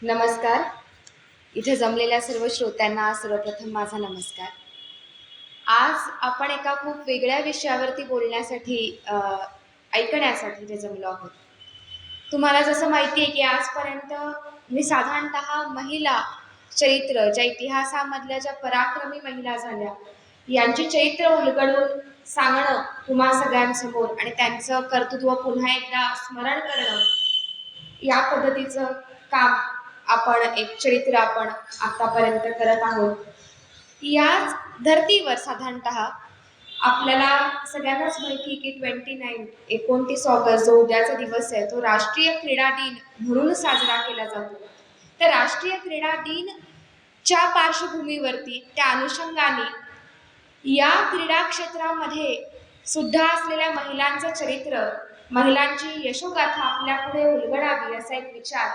नमस्कार. इथे जमलेल्या सर्व श्रोत्यांना सर्वप्रथम माझा नमस्कार. आज आपण एका खूप वेगळ्या विषयावरती बोलण्यासाठी ऐकण्यासाठी इथे जमलो आहोत. तुम्हाला जसं माहिती आहे की आजपर्यंत मी साधारणतः महिला चरित्र, ज्या इतिहासामधल्या ज्या पराक्रमी महिला झाल्या, यांची चरित्र उलगडून सांगणं तुम्हा सगळ्यांसमोर आणि त्यांचं कर्तृत्व पुन्हा एकदा स्मरण करणं, या पद्धतीचं काम आपण आतापर्यंत करत आहोत. याच धर्तीवर साधारणतः आपल्याला सगळ्यांनाच माहिती की 29 ऑगस्ट जो उद्याचा दिवस आहे तो राष्ट्रीय क्रीडा दिन म्हणून साजरा केला जातो. तर राष्ट्रीय क्रीडा दिन च्या पार्श्वभूमीवरती त्या अनुषंगाने या क्रीडा क्षेत्रामध्ये सुद्धा असलेल्या महिलांचं चरित्र, महिलांची यशोगाथा आपल्या पुढे उलगडावी असा एक विचार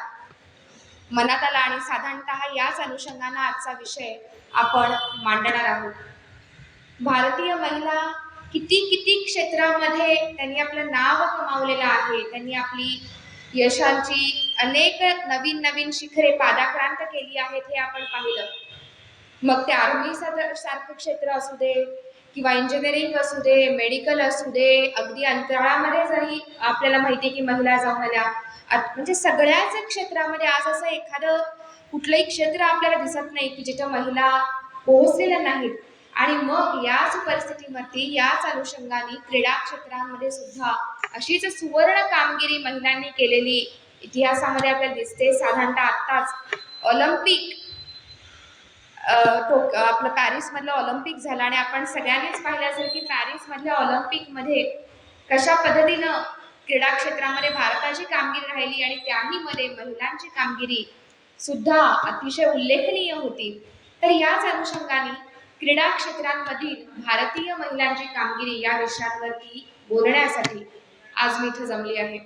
मनात आला आणि साधारणतः याच अनुषंगाने आजचा विषय आपण मांडणार आहोत. भारतीय महिला किती किती क्षेत्रामध्ये त्यांनी आपलं नाव कमावलेलं आहे. त्यांनी आपली यशांची अनेक नवीन नवीन शिखरे पादाक्रांत केली आहेत हे आपण पाहिलं. मग ते आर्मी सारखं क्षेत्र असू दे किंवा इंजिनिअरिंग असू दे, मेडिकल असू दे, अगदी अंतराळामध्ये जरी आपल्याला माहिती आहे की महिला जाऊन आल्या, म्हणजे सगळ्याच क्षेत्रामध्ये आज असं एखादं कुठलंही क्षेत्र आपल्याला दिसत नाही की जिथं महिला पोहोचलेल्या नाहीत. आणि मग याच परिस्थितीवरती याच अनुषंगाने क्रीडा क्षेत्रांमध्ये सुद्धा अशीच सुवर्ण कामगिरी महिलांनी केलेली इतिहासामध्ये आपल्याला दिसते. साधारणतः आत्ताच ऑलिम्पिक आपलं पॅरिस मधलं ऑलिम्पिक झालं आणि आपण सगळ्यांनीच पाहिलं असेल की पॅरिस मधल्या ऑलिम्पिक मध्ये कशा पद्धतीनं क्रीडा क्षेत्रामध्ये भारताची कामगिरी राहिली आणि त्याही मध्ये महिलांची कामगिरी सुद्धा अतिशय उल्लेखनीय होती. तर याच अनुषंगाने क्रीडा क्षेत्रांमधील भारतीय महिलांची कामगिरी या विषयांवरती बोलण्यासाठी आज मी इथे जमली आहे.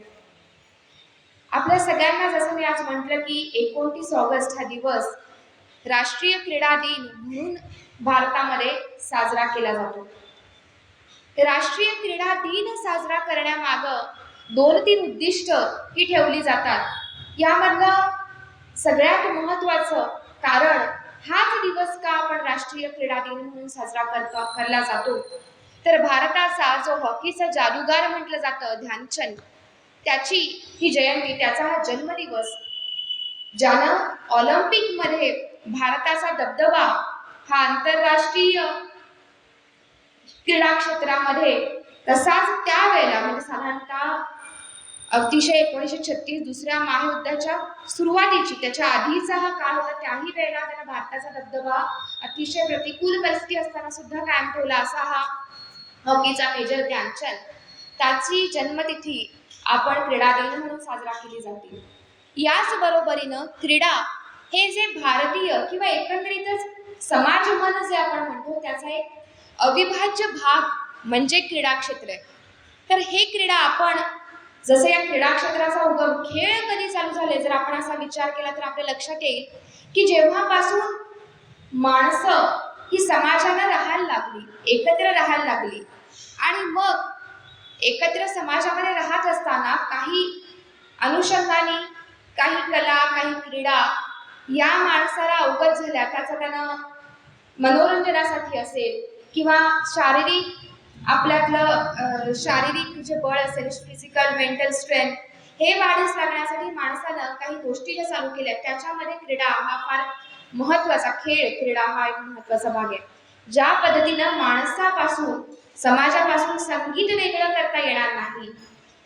आपल्या सगळ्यांना जसं मी आज म्हटलं की 29 ऑगस्ट हा दिवस राष्ट्रीय क्रीडा दिन म्हणून भारतामध्ये साजरा केला जातो. राष्ट्रीय क्रीडा दिन साजरा करण्यामागं 2-3 उद्दिष्ट ही ठेवली जातात. यामधलं सगळ्यात महत्वाचं कारण हाच दिवस का आपण राष्ट्रीय क्रीडा दिन म्हणून साजरा केला जातो, तर भारताचा जो हॉकीचा जादूगार म्हटलं जातं ध्यानचंद, त्याची ही जयंती, त्याचा हा जन्मदिवस, ज्यानं ऑलिम्पिक मध्ये भारताचा दबदबा हा आंतरराष्ट्रीय क्रीडा क्षेत्रामध्ये तसाच त्यावेळेला म्हणजे साधारणतः अतिशय 1936 दुसऱ्या महायुद्धाच्या सुरुवातीची त्याच्या आधीचा हा काळ होता. त्याही वेळेला त्याला भारताचा दबदबा अतिशय प्रतिकूल परिस्थिती असताना सुद्धा कायम ठेवला असा हा हॉकीचा मेजर ध्यानचंद, त्याची जन्मतिथी आपण क्रीडा दिन म्हणून साजरा केली जाते. याच बरोबरीनं क्रीडा हे जे भारतीय किंवा एकंदरीतच समाज मन जे आपण म्हणतो त्याचा एक अविभाज्य भाग म्हणजे क्रीडा क्षेत्र आहे. तर हे क्रीडा आपण जसं या क्रीडा क्षेत्राचा उगम खेळ कधी चालू झाले जर आपण असा विचार केला तर आपल्या लक्षात येईल की जेव्हापासून माणसं ही समाजाला राहायला लागली, एकत्र राहायला लागली आणि मग एकत्र समाजामध्ये राहत असताना काही अनुषंगाने काही कला, काही क्रीडा या माणसाला अवगत झाल्या. त्याचा त्यानं मनोरंजनासाठी असेल किंवा शारीरिक शारीरिक जे बळ असेल, फिजिकल मेंटल स्ट्रेंथ हे वाढीस लागण्यासाठी माणसानं काही गोष्टी ज्या चालू केल्या त्याच्यामध्ये क्रीडा हा फार महत्वाचा, क्रीडा हा एक महत्वाचा भाग आहे. ज्या पद्धतीनं माणसापासून समाजापासून संगीत वेगळं करता येणार नाही,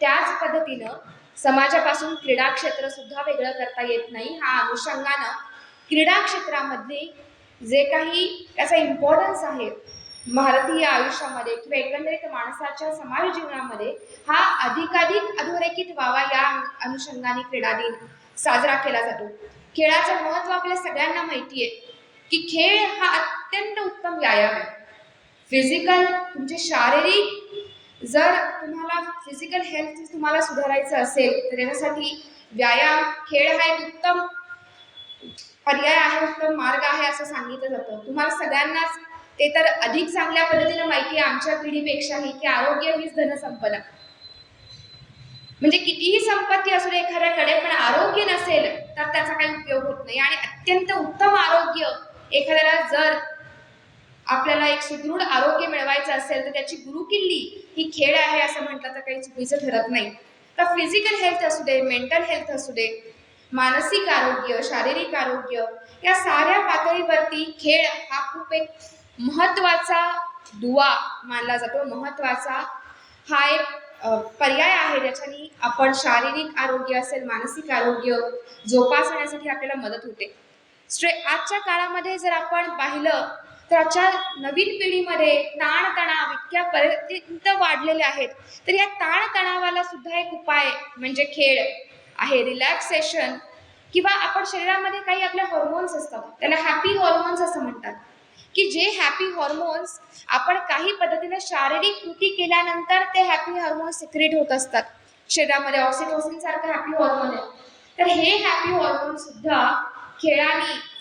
त्याच पद्धतीनं समाजापासून क्रीडा क्षेत्र सुद्धा वेगळं करता येत नाही. हा अनुषंगानं क्रीडा क्षेत्रामध्ये जे काही त्याचा इम्पॉर्टन्स आहे भारतीय आयुष्यामध्ये किंवा एकंदरीत माणसाच्या समाज जीवनामध्ये हा अधिकाधिक अधोरेखित व्हावा या अनुषंगाने क्रीडा दिन साजरा केला जातो. खेळाचं महत्व आपल्या सगळ्यांना माहिती आहे की खेळ हा अत्यंत उत्तम व्यायाम आहे. फिजिकल तुमचे शारीरिक जर तुम्हाला फिजिकल हेल्थ तुम्हाला सुधारायचं असेल तर त्याच्यासाठी व्यायाम, खेळ हा एक उत्तम पर्याय आहे, उत्तम मार्ग आहे असं सांगितलं जातं. तुम्हाला सगळ्यांनाच ते तर अधिक चांगल्या पद्धतीने माहिती आहे आमच्या पिढीपेक्षाही की आरोग्य हीच धनसंपदा. म्हणजे कितीही संपत्ती असू दे एखाद्याकडे, पण आरोग्य नसेल तर त्याचा काही उपयोग होत नाही. आणि अत्यंत उत्तम आरोग्य एखाद्याला जर आपल्याला एक सुदृढ आरोग्य मिळवायचं असेल तर त्याची गुरुकिल्ली ही खेळ आहे असं म्हटलं तर काही चुकीचं ठरत नाही. तर फिजिकल हेल्थ असू दे, मेंटल हेल्थ असू दे, मानसिक आरोग्य, शारीरिक आरोग्य, या साऱ्या पातळीवरती खेळ हा खूप एक महत्वाचा दुवा मानला जातो. महत्वाचा हा एक पर्याय आहे ज्याच्यानी आपण शारीरिक आरोग्य असेल, मानसिक आरोग्य जोपासण्यासाठी आपल्याला मदत होते. आजच्या काळामध्ये जर आपण पाहिलं तर आजच्या नवीन पिढीमध्ये ताणतणाव इतक्या पर्यंत वाढलेले आहेत. तर या ताणतणावाला सुद्धा एक उपाय म्हणजे खेळ आहे. रिलॅक्सेशन किंवा आपण शरीरामध्ये काही आपले हॉर्मोन्स असतात, त्याला हॅपी हॉर्मोन्स असं म्हणतात, की जे हॅपी हॉर्मोन्स आपण काही पद्धतीने शारीरिक कृती केल्यानंतर ते हॅपी हॉर्मोन्स सिक्रेट होत असतात शरीरामध्ये. ऑक्सिटोसिन सारखं हॅपी हॉर्मोन आहे. तर हे हॅपी हॉर्मोन सुद्धा खेळाने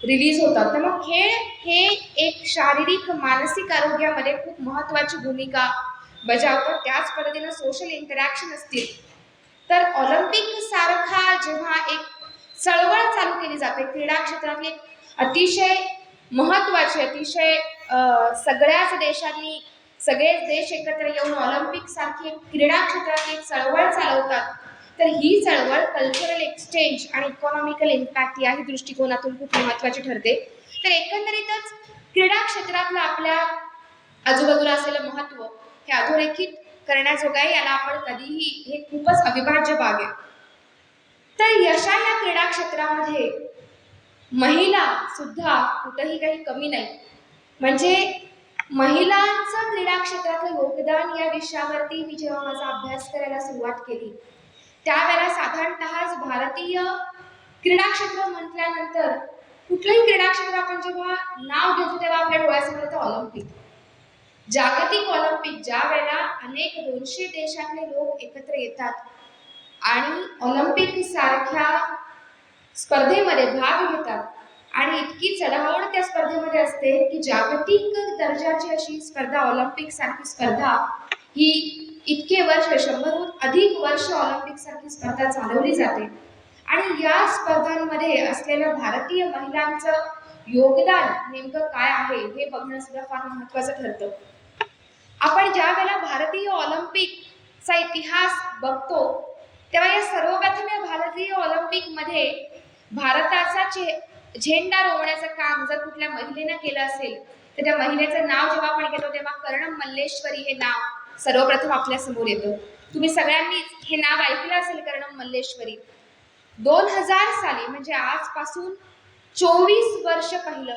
रिलीज होतात. तर मग खेळ हे एक शारीरिक मानसिक आरोग्यामध्ये खूप महत्वाची भूमिका बजावतात. त्याच पद्धतीने सोशल इंटरॅक्शन असतील तर ऑलिम्पिक सारखा जेव्हा एक चळवळ चालू केली जाते क्रीडा क्षेत्रातली, अतिशय महत्वाची, अतिशय सगळ्याच देशांनी, सगळेच देश एकत्र येऊन ऑलिम्पिक सारखी क्रीडा क्षेत्रातली एक चळवळ चालवतात. तर ही चळवळ कल्चरल एक्सचेंज आणि इकॉनॉमिकल इम्पॅक्ट याही दृष्टिकोनातून खूप महत्वाची ठरते. तर एकंदरीतच क्रीडा क्षेत्रातलं आपल्या आजूबाजूला असलेलं महत्व हे अधोरेखित करण्याजोगं आहे. याला आपण कधीही, हे खूपच अविभाज्य भाग आहे. तर यशा या क्रीडा क्षेत्रामध्ये महिला सुद्धा कुठेही काही कमी नाही. म्हणजे महिलांचं क्रीडा क्षेत्रातलं योगदान या विषयावरती मी जेव्हा माझा अभ्यास करायला सुरुवात केली त्यावेळेला साधारणतः भारतीय क्रीडा क्षेत्र म्हटल्यानंतर कुठलंही क्रीडा क्षेत्र आपण जेव्हा नाव घेतो तेव्हा आपल्या डोळ्यासमोर येतं ऑलिम्पिक. जागतिक ऑलिम्पिक, ज्या वेळेला अनेक 200 देशातले लोक एकत्र येतात आणि ऑलिम्पिक सारख्या स्पर्धेमध्ये भाग घेतात आणि इतकी चढाओढ त्या स्पर्धेमध्ये असते की जागतिक दर्जाची अशी स्पर्धा, ऑलिम्पिक सारखी स्पर्धा ही इतके वर्ष, 100हून अधिक वर्ष ऑलिम्पिक सारखी स्पर्धा चालवली जाते. आणि या स्पर्धांमध्ये असलेल्या भारतीय महिलांचं योगदान नेमकं काय आहे हे बघणं सुद्धा फार महत्वाचं ठरतं. आपण ज्या वेळेला भारतीय ऑलिम्पिकचा इतिहास बघतो तेव्हा या सर्वप्रथम या भारतीय ऑलिम्पिक मध्ये भारताचा झेंडा रोवण्याचं काम जर कुठल्या महिलेनं केलं असेल तर त्या महिलेचं नाव जेव्हा आपण घेतो तेव्हा कर्णम मल्लेश्वरी हे नाव सर्वप्रथम आपल्या समोर येतं. तुम्ही सगळ्यांनी हे नाव ऐकलं असेल, कर्णम मल्लेश्वरी. 2000 साली म्हणजे आजपासून 24 वर्ष पहिलं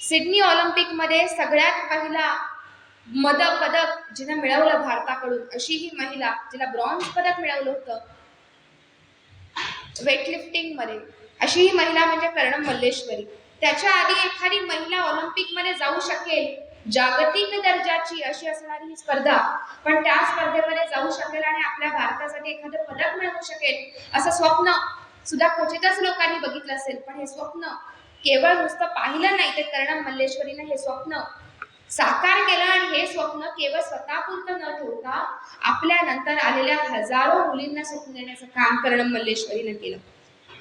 सिडनी ऑलिम्पिक मध्ये सगळ्यात पहिला पदक जिनं मिळवलं भारताकडून अशी ही महिला, जिला ब्रॉन्झ पदक मिळवलं होतं वेटलिफ्टिंग मध्ये, अशी ही महिला म्हणजे कर्णम मल्लेश्वरी. त्याच्या आधी एखादी महिला ऑलिम्पिक मध्ये जाऊ शकेल जागतिक दर्जाची अशी असणारी ही स्पर्धा, पण त्या स्पर्धेमध्ये जाऊ शकेल आणि आपल्या भारतासाठी एखादं पदक मिळवू शकेल असं स्वप्न सुद्धा क्वचितच लोकांनी बघितलं असेल. पण हे स्वप्न केवळ नुसतं पाहिलं नाही तर कर्णम मल्लेश्वरीनं हे स्वप्न साकार केलं. आणि हे स्वप्न केवळ स्वतःपुरतं न ठेवता आपल्या नंतर आलेल्या हजारो मुलींना स्वप्न देण्याचं काम कर्णम मल्लेश्वरीनं केलं.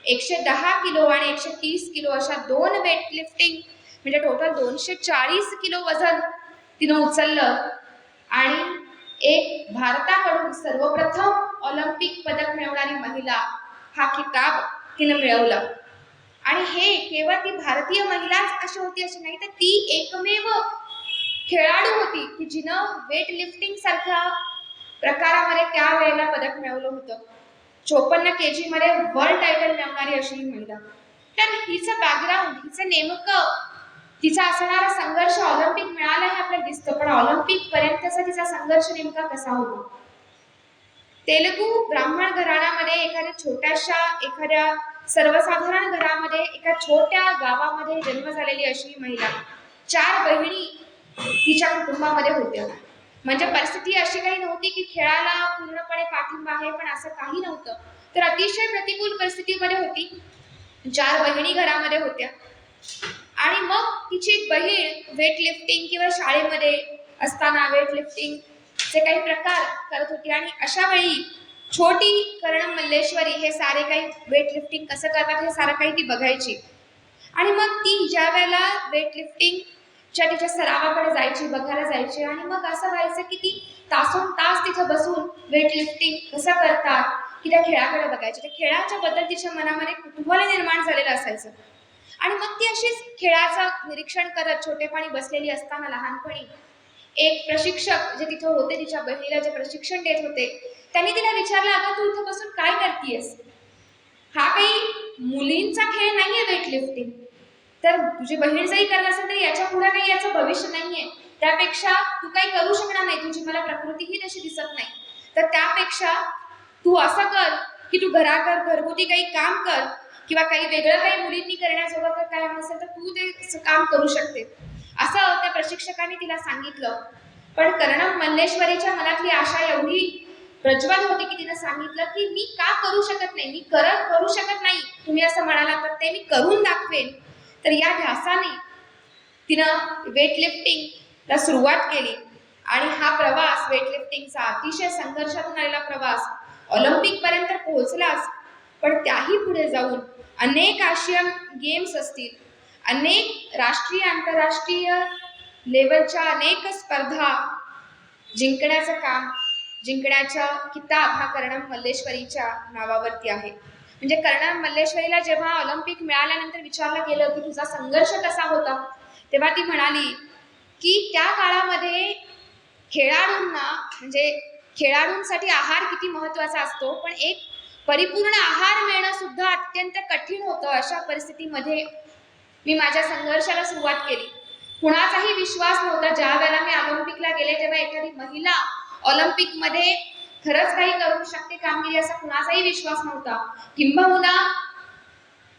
110 किलो आणि 130 किलो अशा 2 वेटलिफ्टिंग म्हणजे टोटल 240 किलो वजन तिनं उचललं आणि एक भारताकडून सर्वप्रथम ऑलिम्पिक पदक मिळवणारी महिला हा खिताब तिनं मिळवला. आणि हे केवळ ती भारतीय महिलाच अशी होती अशी नाही, तर ती एकमेव खेळाडू होती की जिनं वेट लिफ्टिंग सारख्या प्रकारामध्ये त्यावेळेला पदक मिळवलं होतं. 54 kg मध्ये वर्ल्ड टायटल मिळवणारी अशी ही महिला. तर हिचं बॅकग्राऊंड, हिचं नेमकं तिचा असणारा संघर्ष ऑलिम्पिक मिळाला हे आपल्याला दिसतं, पण ऑलिम्पिक पर्यंतचा तिचा संघर्ष नेमका कसा होता. तेलुगू ब्राह्मण घराण्यामध्ये एखाद्या सर्वसाधारण घरामध्ये एका छोट्या गावामध्ये जन्म झालेली अशी ही महिला. 4 बहिणी तिच्या कुटुंबामध्ये होत्या. म्हणजे परिस्थिती अशी काही नव्हती की खेळाला पूर्णपणे पाठिंबा आहे, पण असं काही नव्हतं. तर अतिशय प्रतिकूल परिस्थितीमध्ये होती. 4 बहिणी घरामध्ये होत्या आणि मग तिची एक बहीण वेट लिफ्टिंग किंवा शाळेमध्ये असताना वेट लिफ्टिंगचे काही प्रकार करत होती. आणि अशा वेळी छोटी करण मल्लेश्वरी हे सारे काही वेट लिफ्टिंग कसं करतात हे सारं काही ती बघायची. आणि मग ती ज्या वेळेला वेट लिफ्टिंगच्या तिच्या सरावाकडे जायची, बघायला जायची, आणि मग असं व्हायचं की ती तासोन तास तिथं बसून वेट लिफ्टिंग कसं करतात की त्या खेळाकडे बघायची. त्या खेळाच्या बद्दल तिच्या मनामध्ये कुतूहल निर्माण झालेलं असायचं. आणि मग ती अशीच खेळाचं निरीक्षण करत छोटेपणी बसलेली असताना लहानपणी एक प्रशिक्षक जे तिथं होते, तिच्या बहिणीला जे प्रशिक्षण देत होते, त्यांनी तिला विचारलं, अगं तू इथं बसून काय करतेयस? हा काही मुलींचा खेळ नाहीये वेट लिफ्टिंग. तर तुझी बहीण जरी करत असेल तरी याच्या पुढे काही याचं भविष्य नाहीये. त्यापेक्षा तू काही करू शकणार नाही, तुझी मला प्रकृतीही तशी दिसत नाही. तर त्यापेक्षा तू असं कर की तू घरगुती काही काम कर, किंवा काही वेगळं काही मुलींनी करण्याजोगं काय असेल तर तू ते काम करू शकते, असं त्या प्रशिक्षकाने तिला सांगितलं. पण करणम मल्लेश्वरीच्या मनातली आशा एवढी प्रज्वल होती की तिने सांगितलं की मी का करू शकत नाही, मी करू शकत नाही, तुम्ही असं म्हणाला तर ते मी करून दाखवेन. तर या ध्यासाने तिनं वेटलिफ्टिंगला सुरुवात केली. आणि हा प्रवास वेटलिफ्टिंगचा अतिशय संघर्षातून आलेला प्रवास ऑलिम्पिक पर्यंत पोहोचलाच. पण त्याही पुढे जाऊन अनेक आशियन गेम्स असतील, अनेक राष्ट्रीय आंतरराष्ट्रीय लेवलच्या अनेक स्पर्धा जिंकण्याचा किताब हा कर्णम मल्लेश्वरीच्या नावावरती आहे. म्हणजे कर्णम मल्लेश्वरीला जेव्हा ऑलिम्पिक मिळाल्यानंतर विचारलं गेलं की तुझा संघर्ष कसा होता, तेव्हा ती म्हणाली की त्या काळामध्ये खेळाडूंना म्हणजे खेळाडूंसाठी आहार किती महत्वाचा असतो, पण एक परिपूर्ण आहार मिळणं सुद्धा अत्यंत कठीण होतं. अशा परिस्थितीमध्ये मी माझ्या संघर्षाला सुरुवात केली. कुणाचाही विश्वास नव्हता. ज्या वेळेला मी ऑलिम्पिकला गेले तेव्हा एखादी महिला ऑलिम्पिकमध्ये खरंच काही करू शकते कामगिरी, असा कुणाचाही विश्वास नव्हता. किंबहुना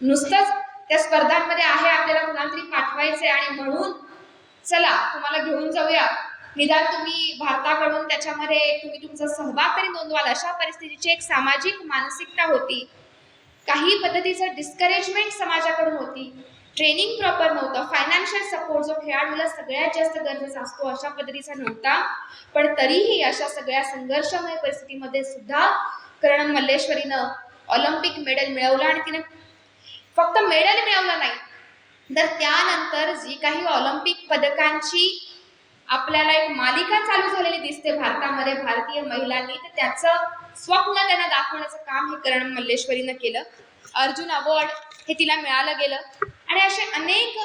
नुसतंच त्या स्पर्धांमध्ये आहे, आपल्याला कुणाला तरी पाठवायचंय आणि म्हणून चला तुम्हाला घेऊन जाऊया, निदान तुम्ही भारताकडून त्याच्यामध्ये तुम्ही तुमचा सहभाग तरी नोंदवाल, अशा परिस्थितीची एक सामाजिक मानसिकता होती. काही पद्धतीचं डिस्करेजमेंट समाजाकडून होती. ट्रेनिंग प्रॉपर नव्हतं. फायनान्शियल सपोर्ट जो खेळाडूला सगळ्यात जास्त गरजेचा असतो अशा पद्धतीचा नव्हता. पण तरीही अशा सगळ्या संघर्षमय परिस्थितीमध्ये सुद्धा करणम मल्लेश्वरीनं ऑलिम्पिक मेडल मिळवलं. आणि तिने फक्त मेडल मिळवलं नाही, तर त्यानंतर जी काही ऑलिम्पिक पदकांची आपल्याला एक मालिका चालू झालेली दिसते भारतामध्ये भारतीय महिलांनी, तर त्याचं स्वप्न त्यांना दाखवण्याचं काम हे करणम मल्लेश्वरीनं केलं. अर्जुन अवॉर्ड हे तिला मिळालं गेलं. आणि असे अनेक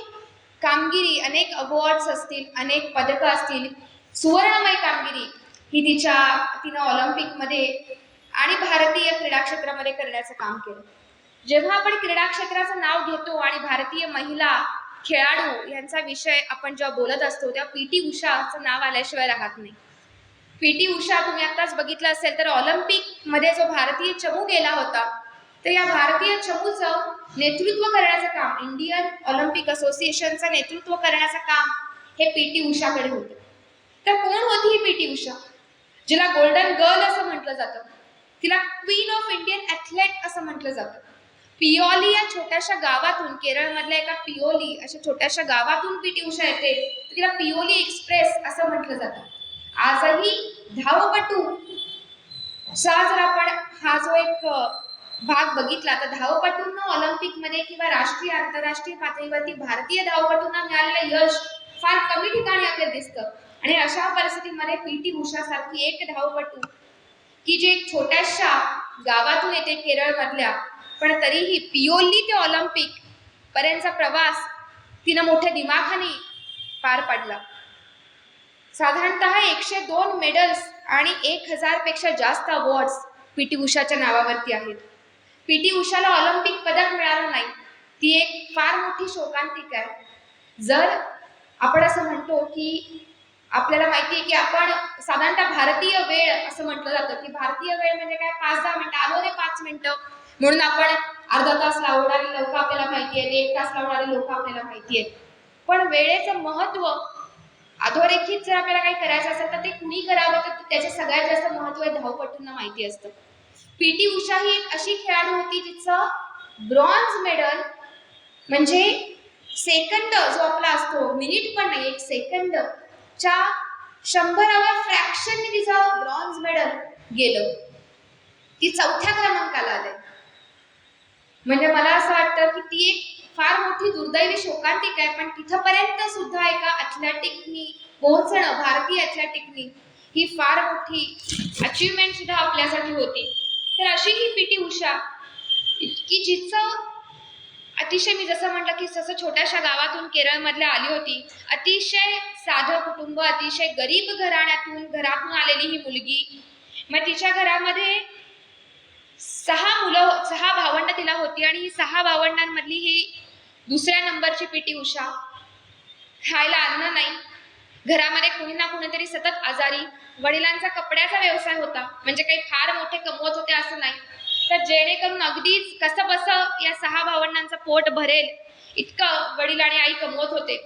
कामगिरी, अनेक अवॉर्ड्स असतील, अनेक पदकं असतील, सुवर्णमय कामगिरी ही तिनं ऑलिम्पिकमध्ये आणि भारतीय क्रीडा क्षेत्रामध्ये करण्याचं काम केलं. जेव्हा आपण क्रीडा क्षेत्राचं नाव घेतो आणि भारतीय महिला खेळाडू यांचा विषय आपण जेव्हा बोलत असतो तेव्हा पी.टी. उषाचं नाव आल्याशिवाय राहत नाही. पी.टी. उषा तुम्ही आताच बघितलं असेल तर ऑलिम्पिकमध्ये जो भारतीय चमू गेला होता, तर या भारतीय चमूचं नेतृत्व करण्याचं काम, इंडियन ऑलिम्पिक असोसिएशनचं नेतृत्व करण्याचं काम हे पी.टी. उषाकडे होतं. तर कोण होती ही पी.टी. उषा, जिला गोल्डन गर्ल असं म्हटलं जातं, तिला क्वीन ऑफ इंडियन ॲथलेट असं म्हटलं जातं. पिओली या छोट्याशा गावातून, केरळमधल्या एका पिओली अशा छोट्याशा गावातून पी.टी. उषा येते, तर तिला पिओली एक्सप्रेस असं म्हटलं जातं. आजही धावपटू जर आपण हा जो एक भाग बघितला तर धावपटूंना ऑलिम्पिकमध्ये किंवा राष्ट्रीय आंतरराष्ट्रीय पातळीवरती भारतीय धावपटूंना मिळालेलं यश फार कमी ठिकाणी आपल्याला दिसतं. आणि अशा परिस्थितीमध्ये पी.टी. उषा सारखी एक धावपटू की जे छोट्याशा गावातून येते केरळमधल्या, पण तरीही पिओली ते ऑलिम्पिक पर्यंतचा प्रवास तिनं मोठ्या दिमाखाने पार पाडला. साधारणतः 102 मेडल्स आणि 1000 पेक्षा जास्त अवॉर्ड्स पी.टी. उषाच्या नावावरती आहेत. पी.टी. उषाला ऑलिम्पिक पदक मिळालं नाही, ती एक फार मोठी शोकांतिका आहे. जर आपण असं म्हणतो की आपल्याला माहिती आहे की आपण साधारणतः भारतीय वेळ असं म्हटलं जातं की भारतीय वेळ म्हणजे काय, 5-10 मिनिटं, आलो रे 5 मिनिटं, म्हणून आपण अर्धा तास लावणारी लोक आपल्याला माहिती आहेत, 1 तास लावणारी लोक आपल्याला माहिती आहेत. पण वेळेचं महत्व अधोरेखित जर आपल्याला काही करायचं असेल तर ते कुणी करावं, तर त्याचे सगळ्यात जास्त महत्व हे धावपटूंना माहिती असतं. पी.टी. उषा ही एक अशी खेळाडू होती जिचं ब्रॉन्झ मेडल म्हणजे सेकंद जो आपला असतो, मिनिट पण नाही, 1 सेकंदच्या 100व्या फ्रॅक्शनने तिचं ब्रॉन्झ मेडल गेलं. ती 4थ्या क्रमांकाला आले. म्हणजे मला असं वाटतं की ती एक फार मोठी दुर्दैवी शोकांतिका आहे, पण तिथपर्यंत सुद्धा एका ॲथलेटिकनी पोहोचणं, भारतीय ॲथलेटिकनी ही फार मोठी अचीवमेंट सुद्धा आपल्यासाठी होती. तर अशी ही पी टी उषा की जिचं अतिशय, मी जसं म्हटलं की जसं छोट्याशा गावातून केरळमधल्या आली होती, अतिशय साधं कुटुंब, अतिशय गरीब घरातून आलेली ही मुलगी. मग तिच्या घरामध्ये 6 भावंड तिला होती आणि ही 6 भावंडांमधली ही दुसऱ्या नंबरची पी टी उषा. खायला अन्न नाही, घरामध्ये कुणी ना कुणीतरी सतत आजारी, वडिलांचा कपड्याचा व्यवसाय होता, म्हणजे काही फार मोठे कमवत होते असं नाही, तर जेणेकरून अगदीच कसं बसं या 6 भावंडांचं पोट भरेल इतकं वडील आणि आई कमवत होते.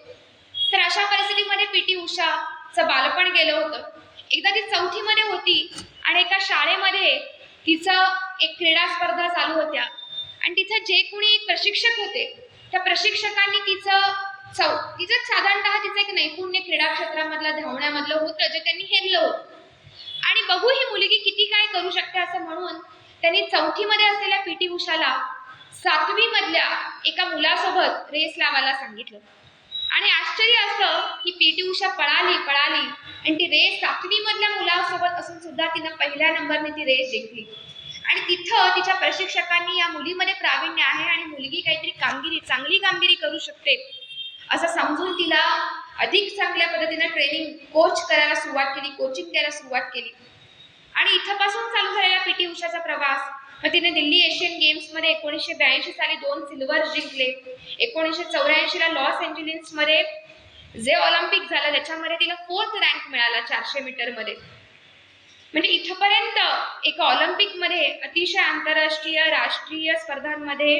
तर अशा परिस्थितीमध्ये पी टी उषाचं बालपण गेलं होतं. एकदा ती 4थी मध्ये होती आणि एका शाळेमध्ये तिचं एक क्रीडा स्पर्धा चालू होत्या आणि तिथं जे कोणी एक प्रशिक्षक होते, त्या प्रशिक्षकांनी तिचं साधारणतः तिचं एक नैपुण्य क्रीडा क्षेत्रामधलं धावण्यामधलं होतं, जे त्यांनी हेरलं होतं. आणि बघू ही मुलगी किती काय करू शकते असं म्हणून त्यांनी 4थी मध्ये असलेल्या पी टी उषाला 7वी मधल्या एका मुलासोबत रेस लावायला सांगितलं. आणि आश्चर्य असं की पी टी उषा पळाली आणि ती रेस 7वी मधल्या मुलासोबत असून सुद्धा तिनं पहिल्या नंबरने ती रेस जिंकली. आणि तिथं तिच्या प्रशिक्षकांनी या मुलीमध्ये प्रावीण्य आहे आणि मुलगी काहीतरी चांगली कामगिरी करू शकते असं समजून तिला अधिक चांगल्या पद्धतीने कोचिंग द्यायला सुरुवात केली. आणि इथपासून चालू झालेला पी टी उषाचा प्रवास, मग तिने दिल्ली एशियन गेम्स मध्ये 1982 साली 2 सिल्वर जिंकले. 1984 ला लॉस एंजेलिस मध्ये जे ऑलिम्पिक झालं त्याच्यामध्ये तिला 4th रँक मिळाला 400 मीटर मध्ये. म्हणजे इथपर्यंत एका ऑलिम्पिक मध्ये अतिशय आंतरराष्ट्रीय राष्ट्रीय स्पर्धांमध्ये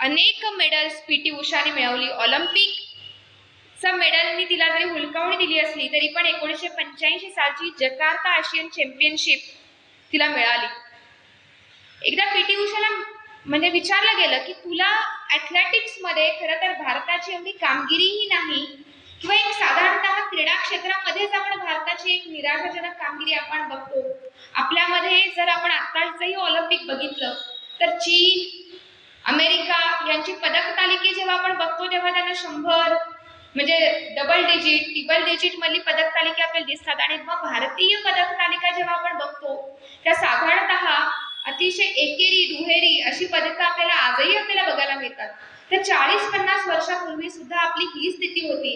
अनेक मेडल्स पी टी उषाने मिळवली. ऑलिम्पिकचा मेडलनी तिला जरी हुलकावणी दिली असली तरी पण 1985 सालची जकार्ता आशियन चॅम्पियनशिप तिला मिळाली. एकदा पी टी उषाला म्हणजे विचारलं गेलं की तुला ॲथलेटिक्स मध्ये खरं तर भारताची एवढी कामगिरीही नाही किंवा एक साधारणतः क्रीडा क्षेत्रामध्येच आपण भारताची एक निराशाजनक कामगिरी आपण बघतो. आपल्यामध्ये जर आपण आत्ताचंही ऑलिम्पिक बघितलं तर चीन, अमेरिका यांची पदक तालिके जेव्हा आपण बघतो तेव्हा त्यांना 100 म्हणजे डबल डिजिट, ट्रिपल डिजिट मधली पदक तालिका आपल्याला दिसतात. आणि मग भारतीय पदक तालिका जेव्हा आपण बघतो त्या साधारणतः अतिशय एकेरी दुहेरी अशी पदकं आजही आपल्याला बघायला मिळतात. तर 40-50 वर्षापूर्वी सुद्धा आपली ही स्थिती होती.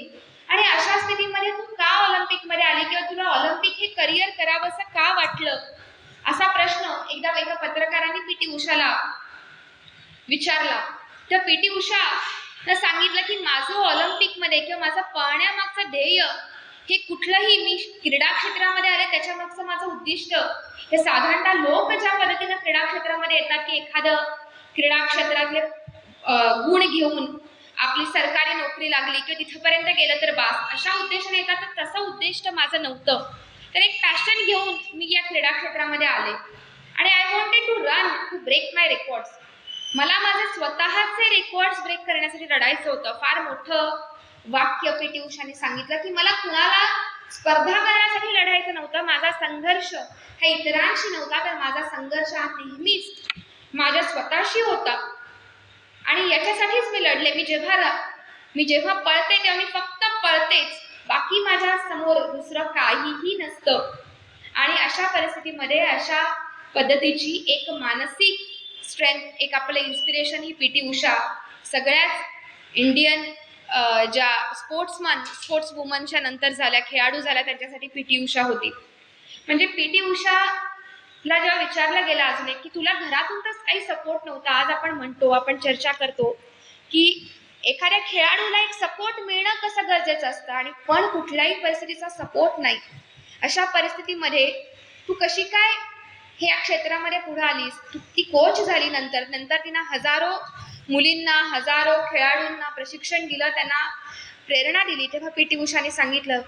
आणि अशा स्थितीमध्ये तू का ऑलिम्पिक मध्ये आली किंवा तुला ऑलिम्पिक हे करिअर करावंसं का वाटलं, असा प्रश्न एकदा एका पत्रकारांनी पी टी उषाला विचारला. तर पी टी उषा सांगितलं की माझं ऑलिम्पिक मध्ये किंवा माझं पळण्यामागचं ध्येय हे कुठलंही, मी क्रीडा क्षेत्रामध्ये आले त्याच्यामागचं माझं उद्दिष्ट हे साधारणतः लोक ज्या पद्धतीनं क्रीडा क्षेत्रामध्ये येतात की एखादं क्रीडा क्षेत्रातले गुण घेऊन आपली सरकारी नोकरी लागली किंवा तिथपर्यंत गेलं तर बास, अशा उद्देशाने येतात. तर तसं उद्दिष्ट माझं नव्हतं. तर एक पॅशन घेऊन मी या क्रीडा क्षेत्रामध्ये आले आणि I wanted to break my records. मला माझे स्वतःचे रेकॉर्ड्स ब्रेक करण्यासाठी लढायचं होतं. फार मोठं वाक्य पी टी उषाने सांगितलं की मला कुणाला स्पर्धा करण्यासाठी लढायचं नव्हतं. माझा संघर्ष हा इतरांशी नव्हता, तर माझा संघर्ष हा नेहमीच माझ्या स्वतःशी होता आणि याच्यासाठीच मी लढले. मी जेव्हा पळते तेव्हा मी फक्त पळतेच, बाकी माझ्या समोर दुसरं काहीही नसतं. आणि अशा परिस्थितीमध्ये अशा पद्धतीची एक मानसिक स्ट्रेंथ, एक आपलं इन्स्पिरेशन ही पी टी उषा सगळ्याच इंडियन ज्या स्पोर्ट्स वुमनच्या नंतर झाल्या, खेळाडू झाल्या, त्यांच्यासाठी पी टी उषा होती. म्हणजे पी टी उषाला जेव्हा विचारलं गेलं अजून एक की तुला घरातून तर काही सपोर्ट नव्हता, आज आपण चर्चा करतो की एखाद्या खेळाडूला एक सपोर्ट मिळणं कसं गरजेचं असतं आणि पण कुठल्याही परिस्थितीचा सपोर्ट नाही. अशा परिस्थितीमध्ये तू कशी काय ह्या क्षेत्रामध्ये पुढे आलीस, ती कोच झाली, नंतर तिनं हजारो मुलींना, हजारो खेळाडूंना प्रशिक्षण दिलं, त्यांना प्रेरणा दिली. तेव्हा पी टी उषाने सांगितलं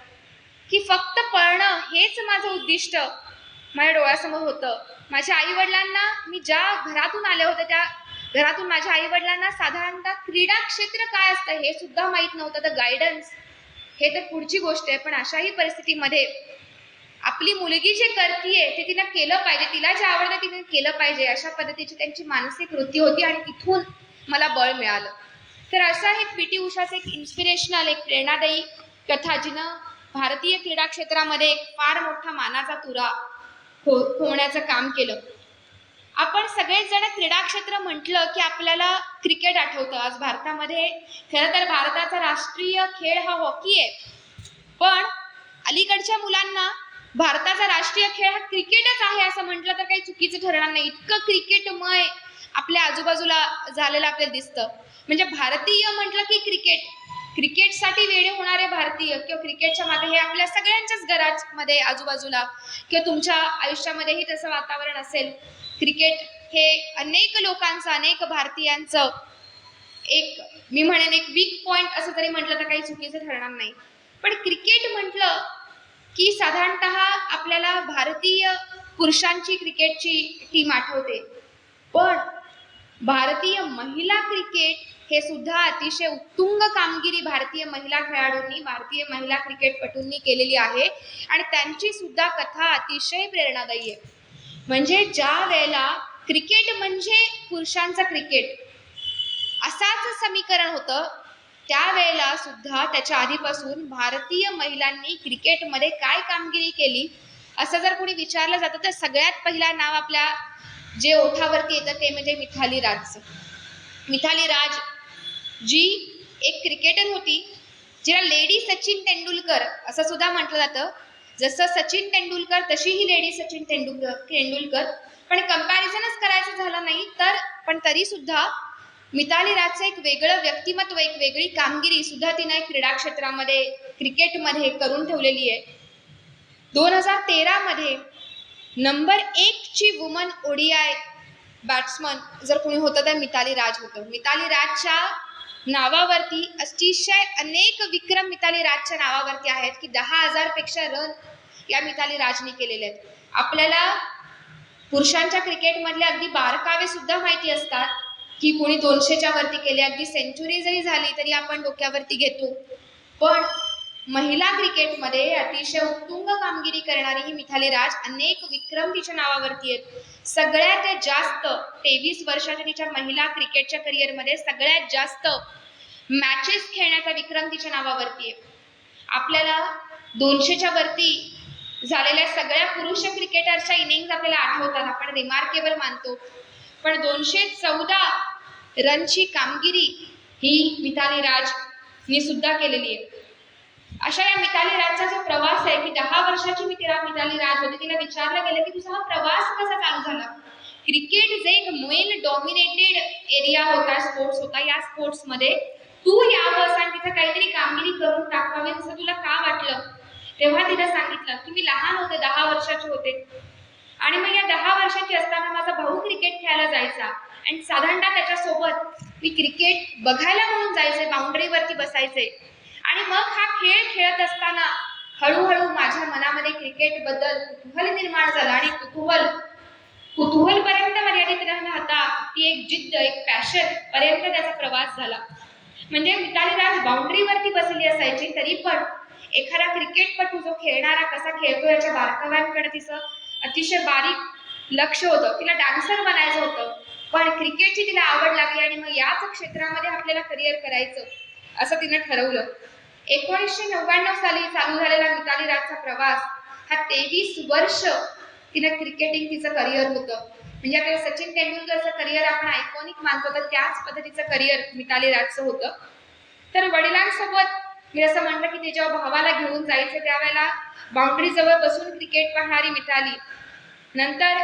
की फक्त पळणं हेच माझं उद्दिष्ट माझ्या डोळ्यासमोर होतं. माझ्या आईवडिलांना, मी ज्या घरातून आले होते त्या घरातून माझ्या आईवडिलांना साधारणतः क्रीडा क्षेत्र काय असतं हे सुद्धा माहीत नव्हतं. तर गायडन्स हे तर पुढची गोष्ट आहे, पण अशाही परिस्थितीमध्ये आपली मुलगी जे करतीये ते तिनं केलं पाहिजे, तिला जे आवडतं तिने केलं पाहिजे, अशा पद्धतीची त्यांची मानसिक वृत्ती होती आणि तिथून मला बळ मिळालं. तर असं हे पी.टी. उषाचं एक इन्स्पिरेशनल, एक प्रेरणादायी कथा, जिनं भारतीय क्रीडा क्षेत्रामध्ये एक फार मोठा मानाचा तुरा होण्याचं काम केलं. आपण सगळेच जण क्रीडा क्षेत्र म्हटलं की आपल्याला क्रिकेट आठवतं. आज भारतामध्ये खरं तर भारताचा राष्ट्रीय खेळ हा हॉकी आहे, पण अलीकडच्या मुलांना भारताचा राष्ट्रीय खेळ हा क्रिकेटच आहे असं म्हटलं तर काही चुकीचं ठरणार नाही. इतकं क्रिकेटमय आपल्या आजूबाजूला झालेलं आपल्याला दिसतं. म्हणजे भारतीय म्हटलं की क्रिकेटसाठी वेडे होणारे भारतीय किंवा क्रिकेटच्या मागे हे आपल्या सगळ्यांच्याच घरामध्ये आजूबाजूला किंवा तुमच्या आयुष्यामध्येही तसं वातावरण असेल. क्रिकेट हे अनेक लोकांचं, अनेक भारतीयांचं एक, मी म्हणेन एक वीक पॉइंट असं तरी म्हटलं तर काही चुकीचं ठरणार नाही. पण क्रिकेट म्हटलं की साधारणतः आपल्याला भारतीय पुरुषांची क्रिकेटची टीम आठवते, पण भारतीय महिला क्रिकेट हे सुद्धा अतिशय उत्तुंग कामगिरी भारतीय महिला खेळाडूंनी, भारतीय महिला क्रिकेटपटूंनी केलेली आहे आणि त्यांची सुद्धा कथा अतिशय प्रेरणादायी आहे. म्हणजे ज्या वेळेला क्रिकेट म्हणजे पुरुषांचं क्रिकेट असाच समीकरण होतं, त्यावेळेला सुद्धा त्याच्या आधीपासून भारतीय महिलांनी क्रिकेटमध्ये काय कामगिरी केली असं जर कोणी विचारलं जातं तर सगळ्यात पहिला नाव आपल्या जे ओठावरती येतं ते म्हणजे मिथाली राजचं. मिथाली राज जी एक क्रिकेटर होती, जिला लेडी सचिन तेंडुलकर असं सुद्धा म्हटलं जातं. जसं सचिन तेंडुलकर तशी ही लेडी सचिन तेंडुलकर, पण कंपॅरिझनच करायचं झालं नाही तर पण तरी सुद्धा मिताली राजचं एक वेगळं व्यक्तिमत्व, एक वेगळी कामगिरी सुद्धा तिने क्रीडा क्षेत्रामध्ये, क्रिकेटमध्ये करून ठेवलेली आहे. 2013 मध्ये नंबर 1 ची वुमन ओडीआय बॅट्समन जर कोणी होतं तर मिताली राज होतं. मिताली राजच्या नावावरती अतिशय अनेक विक्रम मिताली राजच्या नावावरती आहेत की 10,000 पेक्षा रन या मिताली राजने केलेले आहेत. आपल्याला पुरुषांच्या क्रिकेटमधले अगदी बारकावे सुद्धा माहिती असतात की कोणी 200च्या वरती केले, अगदी सेंचुरी जरी झाली तरी आपण डोक्यावरती घेतो. पण महिला क्रिकेटमध्ये अतिशय उत्तुंग कामगिरी करणारी ही मिथाली राज, अनेक विक्रम तिच्या नावावरती आहेत. सगळ्यात जास्त 23 वर्षाच्या तिच्या महिला क्रिकेटच्या करिअरमध्ये सगळ्यात जास्त मॅचेस खेळण्याचा विक्रम तिच्या नावावरती आहे. आपल्याला 200च्या वरती झालेल्या सगळ्या पुरुष क्रिकेटरच्या इनिंग्स आपल्याला आठवतात, आपण रिमार्केबल मानतो, पण 214 रनची कामगिरी ही मिताली राजने सुद्धा केलेली आहे. अशा या मिताली राजचा जो प्रवास आहे की 10 वर्षाची मिताली राज होती, तिला विचारलं गेलं की तुझा हा प्रवास कसा चालू झाला. क्रिकेट जे एक मेल डॉमिनेटेड एरिया होता, स्पोर्ट्स होता, या स्पोर्ट्समध्ये तू यावंस आणि तिथं काहीतरी कामगिरी करून दाखवावी असं तुला का वाटलं. तेव्हा तिला सांगितलं की मी लहान होते, 10 वर्षाचे होते आणि मग या 10 वर्षाची असताना माझा भाऊ क्रिकेट खेळायला जायचा आणि साधारणतः त्याच्यासोबत मी क्रिकेट बघायला म्हणून जायचे, बाउंड्रीवरती बसायचे आणि मग हा खेळ खेळत असताना हळूहळू माझ्या मनामध्ये क्रिकेट बद्दल कुतूहल निर्माण झालं आणि कुतूहल पर्यंत मर्यादित न राहता ती एक जिद्द, एक पॅशन पर्यंत त्याचा प्रवास झाला. म्हणजे मिताली राज बाउंड्रीवरती बसली असायची तरी पण एखादा क्रिकेटपटू जो खेळणारा कसा खेळतो याच्या बारकाव्यांकडे तिचं अतिशय बारीक लक्ष होतं. तिला डान्सर बनायचं होतं, पण क्रिकेटची तिला आवड लागली आणि मग याच क्षेत्रामध्ये आपल्याला करिअर करायचं असं तिनं ठरवलं. 1999 साली चालू झालेला मिताली राजचा प्रवास हा 23 वर्ष तिनं क्रिकेटिंग तिचं करिअर होतं. म्हणजे आपल्याला सचिन तेंडुलकरचं करिअर आपण आयकॉनिक मानतो तर त्याच पद्धतीचं करिअर मिताली राजचं होतं. तर वडिलांसोबत मी असं म्हटलं की ते जेव्हा भावाला घेऊन जायचं त्यावेळेला बाउंड्री जवळ बसून क्रिकेट पाहणारी मिताली, नंतर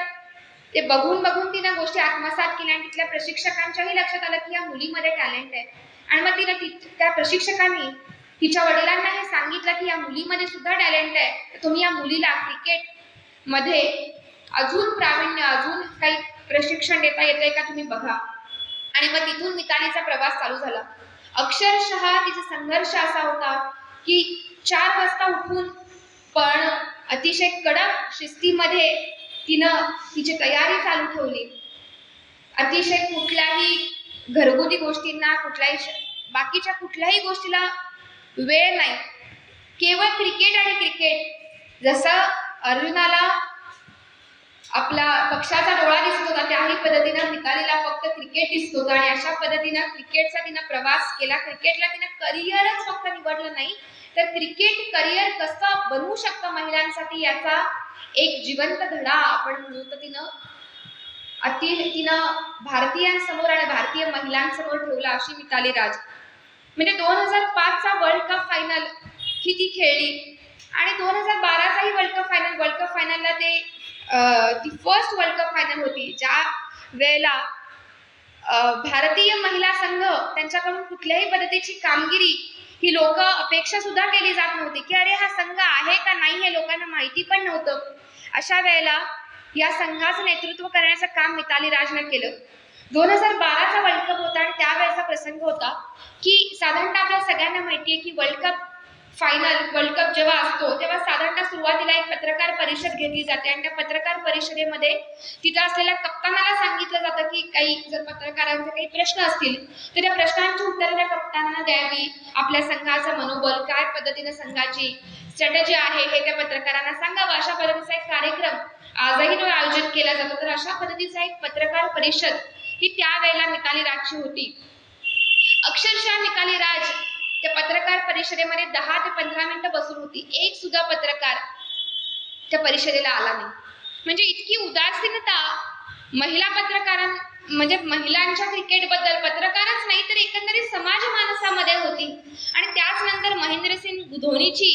ते बघून तिनं गोष्टी आत्मसात केल्या आणि तिथल्या प्रशिक्षकांच्याही लक्षात आलं की या मुलीमध्ये टॅलेंट आहे आणि मग तिला त्या प्रशिक्षकांनी तिच्या वडिलांना हे सांगितलं की या मुलीमध्ये सुद्धा टॅलेंट आहे, तर तुम्ही या मुलीला क्रिकेटमध्ये अजून प्रावीण्य, अजून काही प्रशिक्षण देता येतंय का तुम्ही बघा. आणि मग तिथून मितालीचा प्रवास चालू झाला. अक्षरशः तिचा संघर्ष असा होता की 4 वाजता उठून पण अतिशय कडक शिस्तीमध्ये तिनं तिची तयारी चालू ठेवली. अतिशय कुठल्याही घरगुती गोष्टींना, बाकीच्या कुठल्याही गोष्टीला वेळ नाही, केवळ क्रिकेट आणि क्रिकेट. जसं अर्जुनाला आपला पक्षाचा डोळा दिसत होता, त्याही पद्धतीनं मितालीला फक्त क्रिकेट दिसत होतं आणि अशा पद्धतीनं क्रिकेटचा तिनं प्रवास केला. क्रिकेटला तिनं करिअरच फक्त निवडलं नाही, तर क्रिकेट करिअर कसं बनवू शकतं महिलांसाठी याचा एक जिवंत धडा आपण म्हणू तर तिनं भारतीयांसमोर आणि भारतीय महिलांसमोर ठेवला अशी मिताली राज. म्हणजे 2005चा वर्ल्ड कप फायनल ही ती खेळली आणि 2012चाही वर्ल्ड कप फायनलला ती फर्स्ट वर्ल्ड कप फायनल होती ज्या वेळेला भारतीय महिला संघ त्यांच्याकडून कुठल्याही पद्धतीची कामगिरी ही लोक अपेक्षा सुद्धा केली जात नव्हती की अरे हा संघ आहे का नाही हे लोकांना माहिती पण नव्हतं. अशा वेळेला या संघाचं नेतृत्व करण्याचं काम मिताली राजनं केलं. 2012चा वर्ल्ड कप होता आणि त्यावेळेचा प्रसंग होता की साधारणतः आपल्या सगळ्यांना माहिती आहे की वर्ल्ड कप जेव्हा असतो तेव्हा साधारणतः सुरुवातीला एक पत्रकार परिषद घेतली जाते आणि त्या पत्रकार परिषदेमध्ये तिथं असलेल्या कप्तानाला सांगितलं जातं की काही जर पत्रकारांचे काही प्रश्न असतील तर त्या प्रश्नांची उत्तरं त्या कप्तानांना द्यावी. आपल्या संघाचं मनोबल काय पद्धतीने संघाची स्ट्रॅटेजी आहे हे त्या पत्रकारांना सांगावं. अशा पद्धतीचा एक कार्यक्रम आजही तो आयोजित केला जातो. तर अशा पद्धतीचा एक पत्रकार परिषद ही त्यावेळेला मिताली राजची होती. अक्षरशः मिताली राज त्या पत्रकार परिषदेमध्ये 10 ते 15 मिनिटं बसून होती. एक सुद्धा पत्रकार त्या परिषदेला आला नाही. म्हणजे इतकी उदासीनता महिला म्हणजे महिलांच्या क्रिकेटबद्दल पत्रकारच नाही तर एकंदरीत समाज मानसामध्ये होती. आणि त्याच नंतर महेंद्रसिंग धोनीची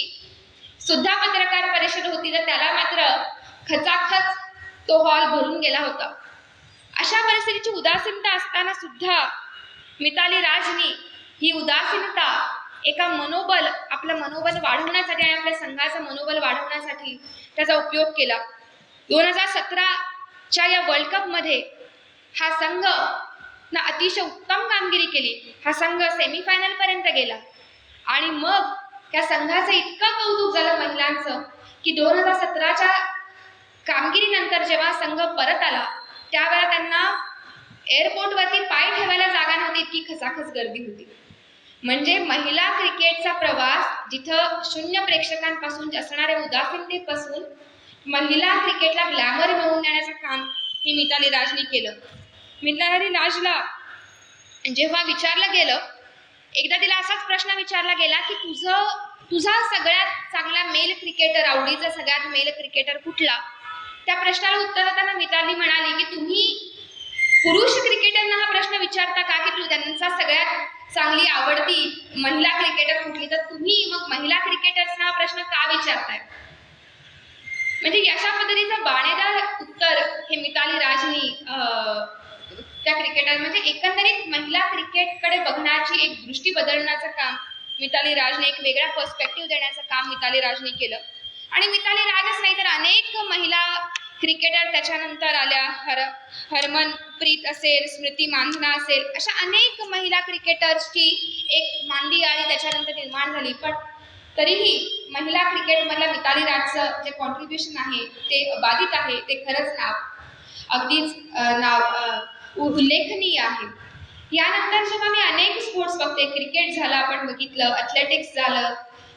सुद्धा पत्रकार परिषद होती तर त्याला मात्र खचाखच तो हॉल भरून गेला होता. अशा परिस्थितीची उदासीनता असताना सुद्धा मिताली राजनी ही उदासीनता आपलं मनोबल वाढवण्यासाठी आणि आपल्या संघाचं मनोबल वाढवण्यासाठी त्याचा उपयोग केला. 2017च्या या वर्ल्ड कप मध्ये हा संघ ना अतिशय उत्तम कामगिरी केली. हा संघ सेमीफायनल पर्यंत गेला आणि मग त्या संघाचं इतकं कौतुक झालं महिलांचं की 2017च्या कामगिरीनंतर जेव्हा संघ परत आला त्यावेळेला त्यांना एअरपोर्टवरती पाय ठेवायला जागा नव्हती, इतकी खचाखच गर्दी होती. म्हणजे महिला क्रिकेटचा प्रवास जिथं शून्य प्रेक्षकांपासून असणाऱ्या उदासीनतेपासून महिला क्रिकेटला ग्लॅमर मिळवून देण्याचं काम हे मिताली राजने केलं. मिताली राजला जेव्हा विचारलं गेलं, एकदा तिला असाच प्रश्न विचारला गेला की तुझा सगळ्यात चांगला मेल क्रिकेटर, आवडीचा सगळ्यात मेल क्रिकेटर कुठला? त्या प्रश्नाला उत्तर देताना मिताली म्हणाली की तुम्ही पुरुष क्रिकेटरना हा प्रश्न विचारता का की त्यांचा सगळ्यात चांगली आवडती महिला क्रिकेटर कुठली, तर तुम्ही मग महिला क्रिकेटर्सना हा प्रश्न का विचारताय? म्हणजे अशा पद्धतीचं बाणेदार उत्तर हे मिताली राजनी त्या क्रिकेटर म्हणजे एकंदरीत महिला क्रिकेटकडे बघण्याची एक दृष्टी बदलण्याचं काम मिताली राजने, एक वेगळा पर्स्पेक्टिव्ह देण्याचं काम मिताली राजने केलं. आणि मिताली राजच नाही तर अनेक महिला क्रिकेटर त्याच्यानंतर आल्या. हरमनप्रीत असेल, स्मृती मानधना असेल, अशा अनेक महिला क्रिकेटर्सची एक मांदियाळी त्याच्यानंतर निर्माण झाली. पण तरीही महिला क्रिकेटमधल्या मिताली राजचं जे कॉन्ट्रीब्युशन आहे ते अबाधित आहे, ते खरंच अगदीच उल्लेखनीय आहे. यानंतर जेव्हा मी अनेक स्पोर्ट्स बघते, क्रिकेट झालं आपण बघितलं, ॲथलेटिक्स झालं,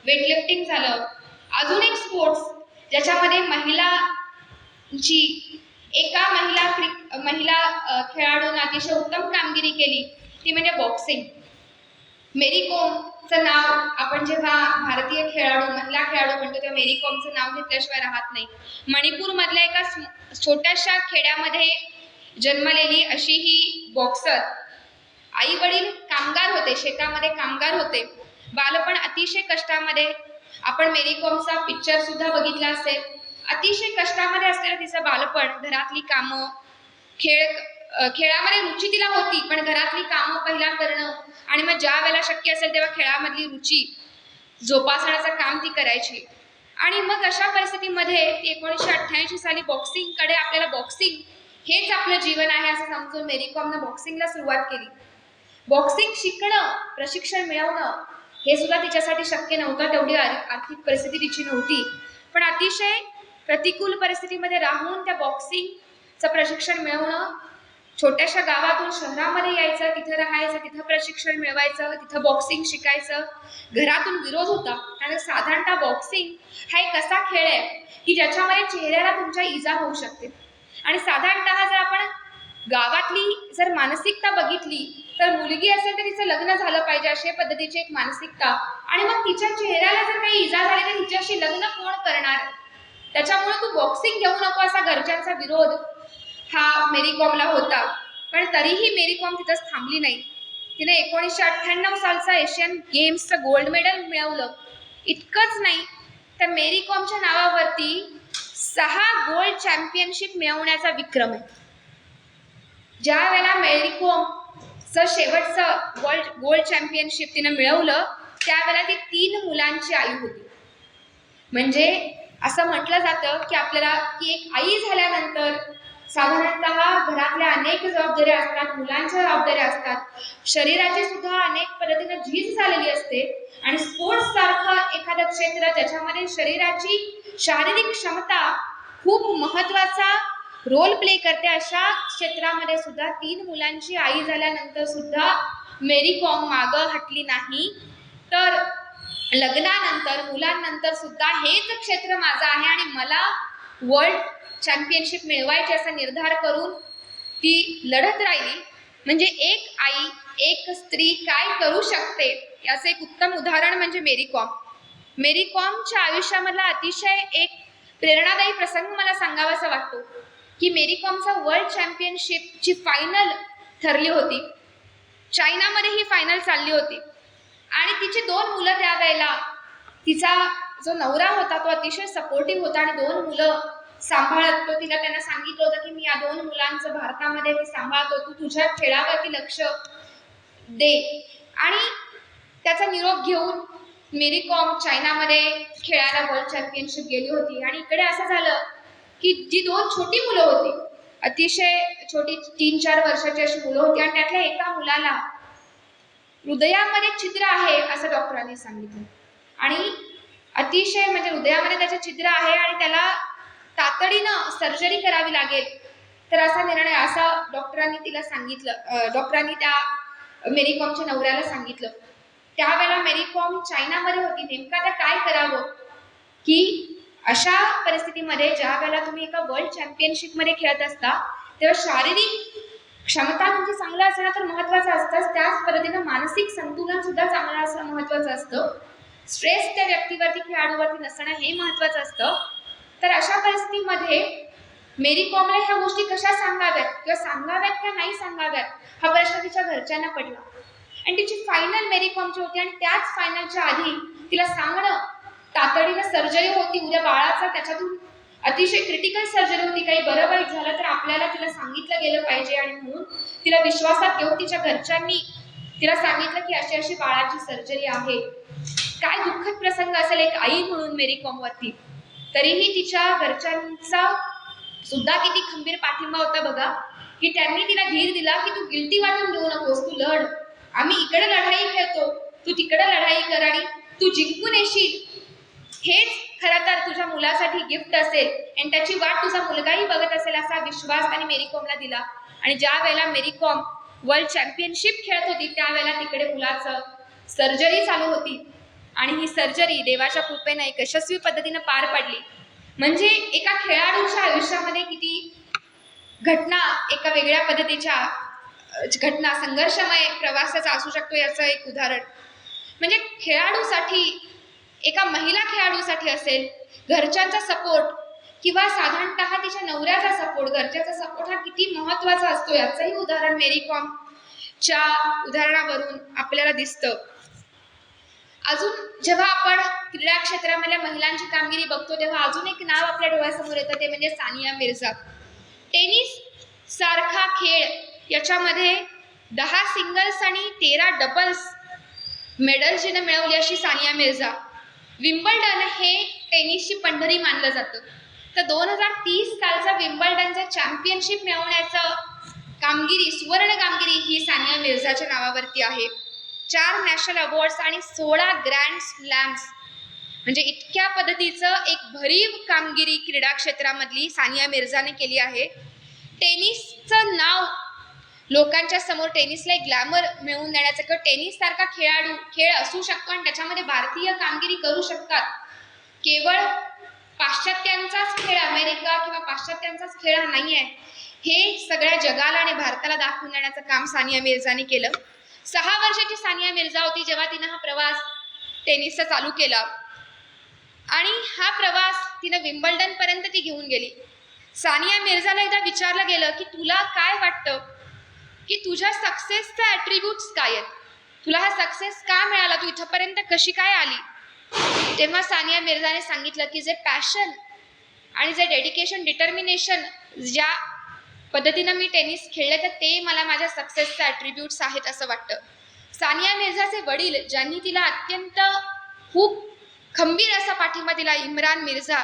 वेटलिफ्टिंग झालं, अजून एक स्पोर्ट्स ज्याच्यामध्ये एका महिला खेळाडूने अतिशय उत्तम कामगिरी केली ती म्हणजे बॉक्सिंग. मेरी कोमचं नाव आपण जेव्हा भारतीय महिला खेळाडू म्हणतो तेव्हा मेरी कोमचं नाव घेतल्याशिवाय राहत नाही. मणिपूरमधल्या एका छोट्याशा खेड्यामध्ये जन्मलेली अशी ही बॉक्सर. आई वडील कामगार होते, शेतामध्ये कामगार होते. बालपण अतिशय कष्टामध्ये, आपण मेरी कोमचा पिक्चर सुद्धा बघितला असेल. अतिशय कष्टामध्ये असलेलं तिचं बालपण, घरातली कामं, खेळामध्ये रुची तिला होती पण घरातली कामं पहिला करणं आणि मग ज्या वेळेला शक्य असेल तेव्हा खेळामधली रुची जोपासण्याचं काम ती करायची. आणि मग अशा परिस्थितीमध्ये ती 1988 साली आपल्याला बॉक्सिंग हेच आपलं जीवन आहे असं समजून मेरी कॉमनं बॉक्सिंगला सुरुवात केली. बॉक्सिंग शिकणं, प्रशिक्षण मिळवणं हे सुद्धा तिच्यासाठी शक्य नव्हतं, तेवढी आर्थिक परिस्थिती तिची नव्हती. पण अतिशय प्रतिकूल परिस्थितीमध्ये राहून त्या बॉक्सिंगचं प्रशिक्षण मिळवणं छोट्याशा गावातून शहरामध्ये यायचं, तिथं राहायचं, तिथं प्रशिक्षण मिळवायचं, तिथं बॉक्सिंग शिकायचं. घरातून विरोध होता, कारण साधारणतः बॉक्सिंग हा एक असा खेळ आहे की ज्याच्यामध्ये चेहऱ्याला तुमच्या इजा होऊ शकते. आणि साधारणतः जर आपण गावातली जर मानसिकता बघितली तर मुलगी असेल तर तिचं लग्न झालं पाहिजे अशा पद्धतीची एक मानसिकता, आणि मग तिच्या चेहऱ्याला जर काही इजा झाली तर तिच्याशी लग्न कोण करणार, त्याच्यामुळे तू बॉक्सिंग घेऊ नको असा घरच्यांचा विरोध हा मेरी कॉमला होता. पण तरीही मेरी कॉम तिथंच थांबली नाही. तिने 1998 सालचा एशियन गेम्सचं गोल्ड मेडल मिळवलं. इतकंच नाही तर मेरी कॉमच्या नावावरती 6 गोल्ड चॅम्पियनशिप मिळवण्याचा विक्रम आहे. ज्या वेळेला मेरी कॉमचं शेवटचं गोल्ड चॅम्पियनशिप तिने मिळवलं त्यावेळेला ती 3 मुलांची आई होती. म्हणजे असं म्हटलं जातं की आपल्याला की एक आई झाल्यानंतर साधारणतः घरातल्या अनेक जबाबदाऱ्या असतात, मुलांच्या जबाबदाऱ्या असतात, शरीराची सुद्धा अनेक पद्धतीने झीज झालेली असते. आणि स्पोर्ट्स सारखं एखादं क्षेत्र ज्याच्यामध्ये शरीराची शारीरिक क्षमता खूप महत्वाचा रोल प्ले करते, अशा क्षेत्रामध्ये सुद्धा 3 मुलांची आई झाल्यानंतर सुद्धा मेरी कॉम मागं हटली नाही. तर लग्नानंतर मुलांनंतर सुद्धा हेच क्षेत्र माझं आहे आणि मला वर्ल्ड चॅम्पियनशिप मिळवायची असा निर्धार करून ती लढत राहिली. म्हणजे एक आई, एक स्त्री काय करू शकते याचं एक उत्तम उदाहरण म्हणजे मेरी कॉम. मेरी कॉमच्या आयुष्यामधला अतिशय एक प्रेरणादायी प्रसंग मला सांगावासा वाटतो की मेरी कॉमचा वर्ल्ड चॅम्पियनशिपची फायनल ठरली होती. चायनामध्ये ही फायनल चालली होती आणि तिची 2 मुलं त्यावेळेला, तिचा जो नवरा होता तो अतिशय सपोर्टिव्ह होता आणि 2 मुलं सांभाळत तो. तिला त्यांना सांगितलं होतं की मी या 2 मुलांचं भारतामध्ये मी सांभाळतो, तू तुझ्या खेळावरती लक्ष दे. आणि त्याचा निरोप घेऊन मेरी कॉम चायनामध्ये खेळायला वर्ल्ड चॅम्पियनशिप गेली होती. आणि इकडे असं झालं की जी 2 छोटी मुलं होती, अतिशय छोटी 3-4 वर्षाची अशी मुलं होती आणि त्यातल्या एका मुलाला हृदयामध्ये छिद्र आहे असं डॉक्टरांनी सांगितलं. आणि अतिशय म्हणजे हृदयामध्ये त्याचं छिद्र आहे आणि त्याला तातडीनं सर्जरी करावी लागेल. तर असा निर्णय असा डॉक्टरांनी तिला सांगितलं, डॉक्टरांनी त्या मेरी कॉमच्या नवऱ्याला सांगितलं. त्यावेळेला मेरी कॉम चायनामध्ये होती. नेमकं आता काय करावं की अशा परिस्थितीमध्ये ज्या वेळेला तुम्ही एका वर्ल्ड चॅम्पियनशिपमध्ये खेळत असता तेव्हा शारीरिक क्षमता तुमची चांगलं असणं तर महत्वाचं असतंच, त्याच पद्धतीनं मानसिक संतुलन सुद्धा चांगलं असणं महत्वाचं असतं. स्ट्रेस त्या व्यक्तीवरती, खेळाडूवरती नसणं हे महत्वाचं असतं. तर अशा परिस्थितीमध्ये मेरी कॉमला ह्या गोष्टी कशा सांगाव्यात किंवा सांगाव्यात का नाही सांगाव्यात हा प्रश्न तिच्या घरच्यांना पडला. आणि तिची फायनल मेरी कॉमची होती आणि त्याच फायनलच्या आधी तिला सांगणं तातडीनं सर्जरी होती उद्या बाळाचा, त्याच्यातून अतिशय क्रिटिकल सर्जरी होती, काही बरं वाईट झालं तर आपल्याला तिला सांगितलं गेलं पाहिजे. आणि म्हणून तिला विश्वासात घेऊन तिच्या घरच्यांनी तिला सांगितलं की अशी अशी बाळाची सर्जरी आहे. काय दुःखद प्रसंग असेल एक आई म्हणून मेरी कॉमवरती. तरीही तिच्या घरच्यांचा सुद्धा किती खंबीर पाठिंबा होता बघा, की त्यांनी तिला धीर दिला की तू गिल्टी वाटून घेऊ नकोस, तू लढ, आम्ही इकडे लढाई खेळतो, तू तिकडे लढाई कर आणि तू जिंकून येशील. हेच खरं तर तुझ्या मुलासाठी गिफ्ट असेल आणि त्याची वाट तुझा मुलगाही बघत असेल असा विश्वास त्यांनी मेरी कॉमला दिला. आणि ज्या वेळेला मेरी कॉम वर्ल्ड चॅम्पियनशिप खेळत होती त्यावेळेला तिकडे मुलाचं सर्जरी चालू होती आणि ही सर्जरी देवाच्या कृपेने एक यशस्वी पद्धतीने पार पडली. म्हणजे एका खेळाडूच्या आयुष्यामध्ये किती घटना एका वेगळ्या पद्धतीच्या घटना संघर्षमय प्रवासाचा असू शकतो याचं एक उदाहरण. म्हणजे खेळाडूसाठी, एका महिला खेळाडूसाठी असेल, घरच्यांचा सपोर्ट किंवा साधारणतः तिच्या नवऱ्याचा सपोर्ट, घरच्याचा सपोर्ट हा किती महत्वाचा असतो याचंही उदाहरण मेरी कॉमच्या उदाहरणावरून आपल्याला दिसतं. अजून जेव्हा आपण क्रीडा क्षेत्रामधल्या महिलांची कामगिरी बघतो तेव्हा अजून एक नाव आपल्या डोळ्यासमोर येतं, ते म्हणजे सानिया मिर्झा. टेनिस सारखा खेळ याच्यामध्ये 10 सिंगल्स आणि 13 डबल्स मेडल जिने मिळवली अशी सानिया मिर्झा. विम्बल्डन हे टेनिसची पंढरी मानलं जातं. तर 2030 सालचा विम्बल्डनचा चॅम्पियनशिप मिळवण्याचं कामगिरी, सुवर्ण कामगिरी ही सानिया मिर्झाच्या नावावरती आहे. 4 नॅशनल अवॉर्ड्स आणि 16 ग्रँड स्लॅम्स, म्हणजे इतक्या पद्धतीचं एक भरीव कामगिरी क्रीडा क्षेत्रामधली सानिया मिर्झाने केली आहे. टेनिसचं नाव लोकांच्या समोर टेनिसला एक ग्लॅमर मिळवून देण्याचं किंवा टेनिस सारखा खेळ असू शकतो आणि त्याच्यामध्ये भारतीय कामगिरी करू शकतात. केवळ पाश्चात्यांचाच खेळ अमेरिका किंवा पाश्चात्यांचाच खेळ हा नाही आहे, हे सगळ्या जगाला आणि भारताला दाखवून देण्याचं काम सानिया मिर्झाने केलं. 6 वर्षाची सानिया मिर्झा होती जेव्हा तिनं हा प्रवास टेनिसचा चालू केला आणि हा प्रवास तिनं विम्बल्डन पर्यंत ती घेऊन गेली. सानिया मिर्झाला एकदा विचारलं गेलं की तुला काय वाटतं की तुझ्या सक्सेसचे ॲट्रिब्यूट्स काय आहेत, तुला हा सक्सेस का मिळाला, तू इथपर्यंत कशी काय आली. तेव्हा सानिया मिर्झाने सांगितलं की जे पॅशन आणि जे डेडिकेशन डिटर्मिनेशन ज्या पद्धतीनं मी टेनिस खेळले तर ते मला माझ्या सक्सेसचे ॲट्रिब्यूट्स आहेत असं वाटतं. सानिया मिर्झाचे वडील ज्यांनी तिला अत्यंत खूप खंबीर असा पाठिंबा दिला, इम्रान मिर्झा,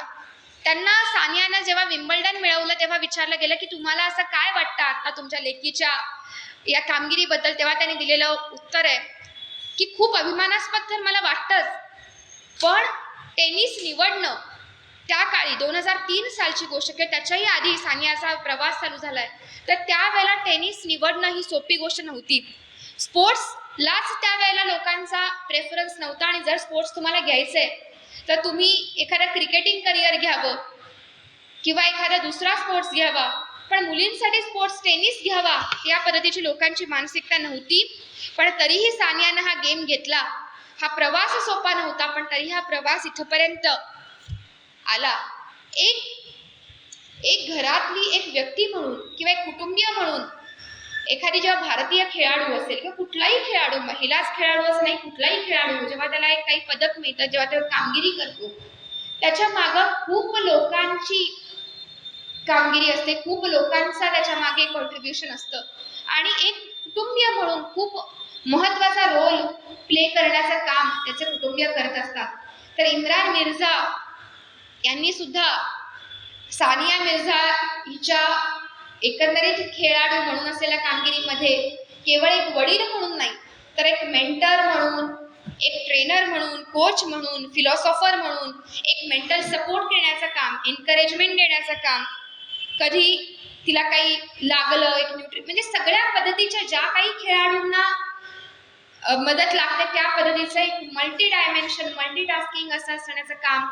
त्यांना सानियानं जेव्हा विम्बल्डन मिळवलं तेव्हा विचारलं गेलं की तुम्हाला असं काय वाटतं आता तुमच्या लेकीच्या या कामगिरीबद्दल. तेव्हा त्यांनी दिलेलं उत्तर आहे की खूप अभिमानास्पद तर मला वाटतंच, पण टेनिस निवडणं त्या काळी 2003 सालची गोष्ट किंवा त्याच्याही आधी सानियाचा प्रवास चालू झालाय, तर त्यावेळेला टेनिस निवडणं ही सोपी गोष्ट नव्हती. स्पोर्ट्सलाच त्यावेळेला लोकांचा प्रेफरन्स नव्हता आणि जर स्पोर्ट्स तुम्हाला घ्यायचंय तर तुम्ही एखादं क्रिकेटिंग करिअर घ्यावं किंवा एखादा दुसरा स्पोर्ट्स घ्यावा, पण मुलींसाठी स्पोर्ट्स टेनिस घ्यावा या पद्धतीची लोकांची मानसिकता नव्हती. पण तरीही सानियानं हा गेम घेतला. हा प्रवास सोपा नव्हता, पण तरी हा प्रवास इथपर्यंत आला. एक घरातली एक व्यक्ती म्हणून किंवा एक कुटुंबीय म्हणून एखादी जेव्हा भारतीय खेळाडू असेल किंवा कुठलाही खेळाडू, महिलाच खेळाडू असं नाही, कुठलाही खेळाडू जेव्हा त्याला एक काही पदक मिळतं, जेव्हा तो कामगिरी करतो, त्याच्या मागं खूप लोकांची कामगिरी असते, खूप लोकांचा त्याच्या मागे कॉन्ट्रीब्युशन असतं आणि एक कुटुंबीय म्हणून खूप महत्वाचा रोल प्ले करण्याचं काम त्याचे कुटुंबीय करत असतात. तर इम्रान मिर्झा यांनी सुद्धा सानिया मिर्झा हिच्या एकंदरीत खेळाडू म्हणून असलेल्या कामगिरीमध्ये केवळ एक वडील म्हणून नाही, तर एक मेंटर म्हणून, एक ट्रेनर म्हणून, कोच म्हणून, फिलॉसॉफर म्हणून, एक मेंटल सपोर्ट देण्याचं काम, एन्करेजमेंट देण्याचं काम, कधी तिला काही लागलं एक म्हणजे सगळ्या पद्धतीच्या ज्या काही खेळाडूंना मदत लागते त्या पद्धतीचं एक मल्टी डायमेन्शन, मल्टीटास्किंग असं असण्याचं काम,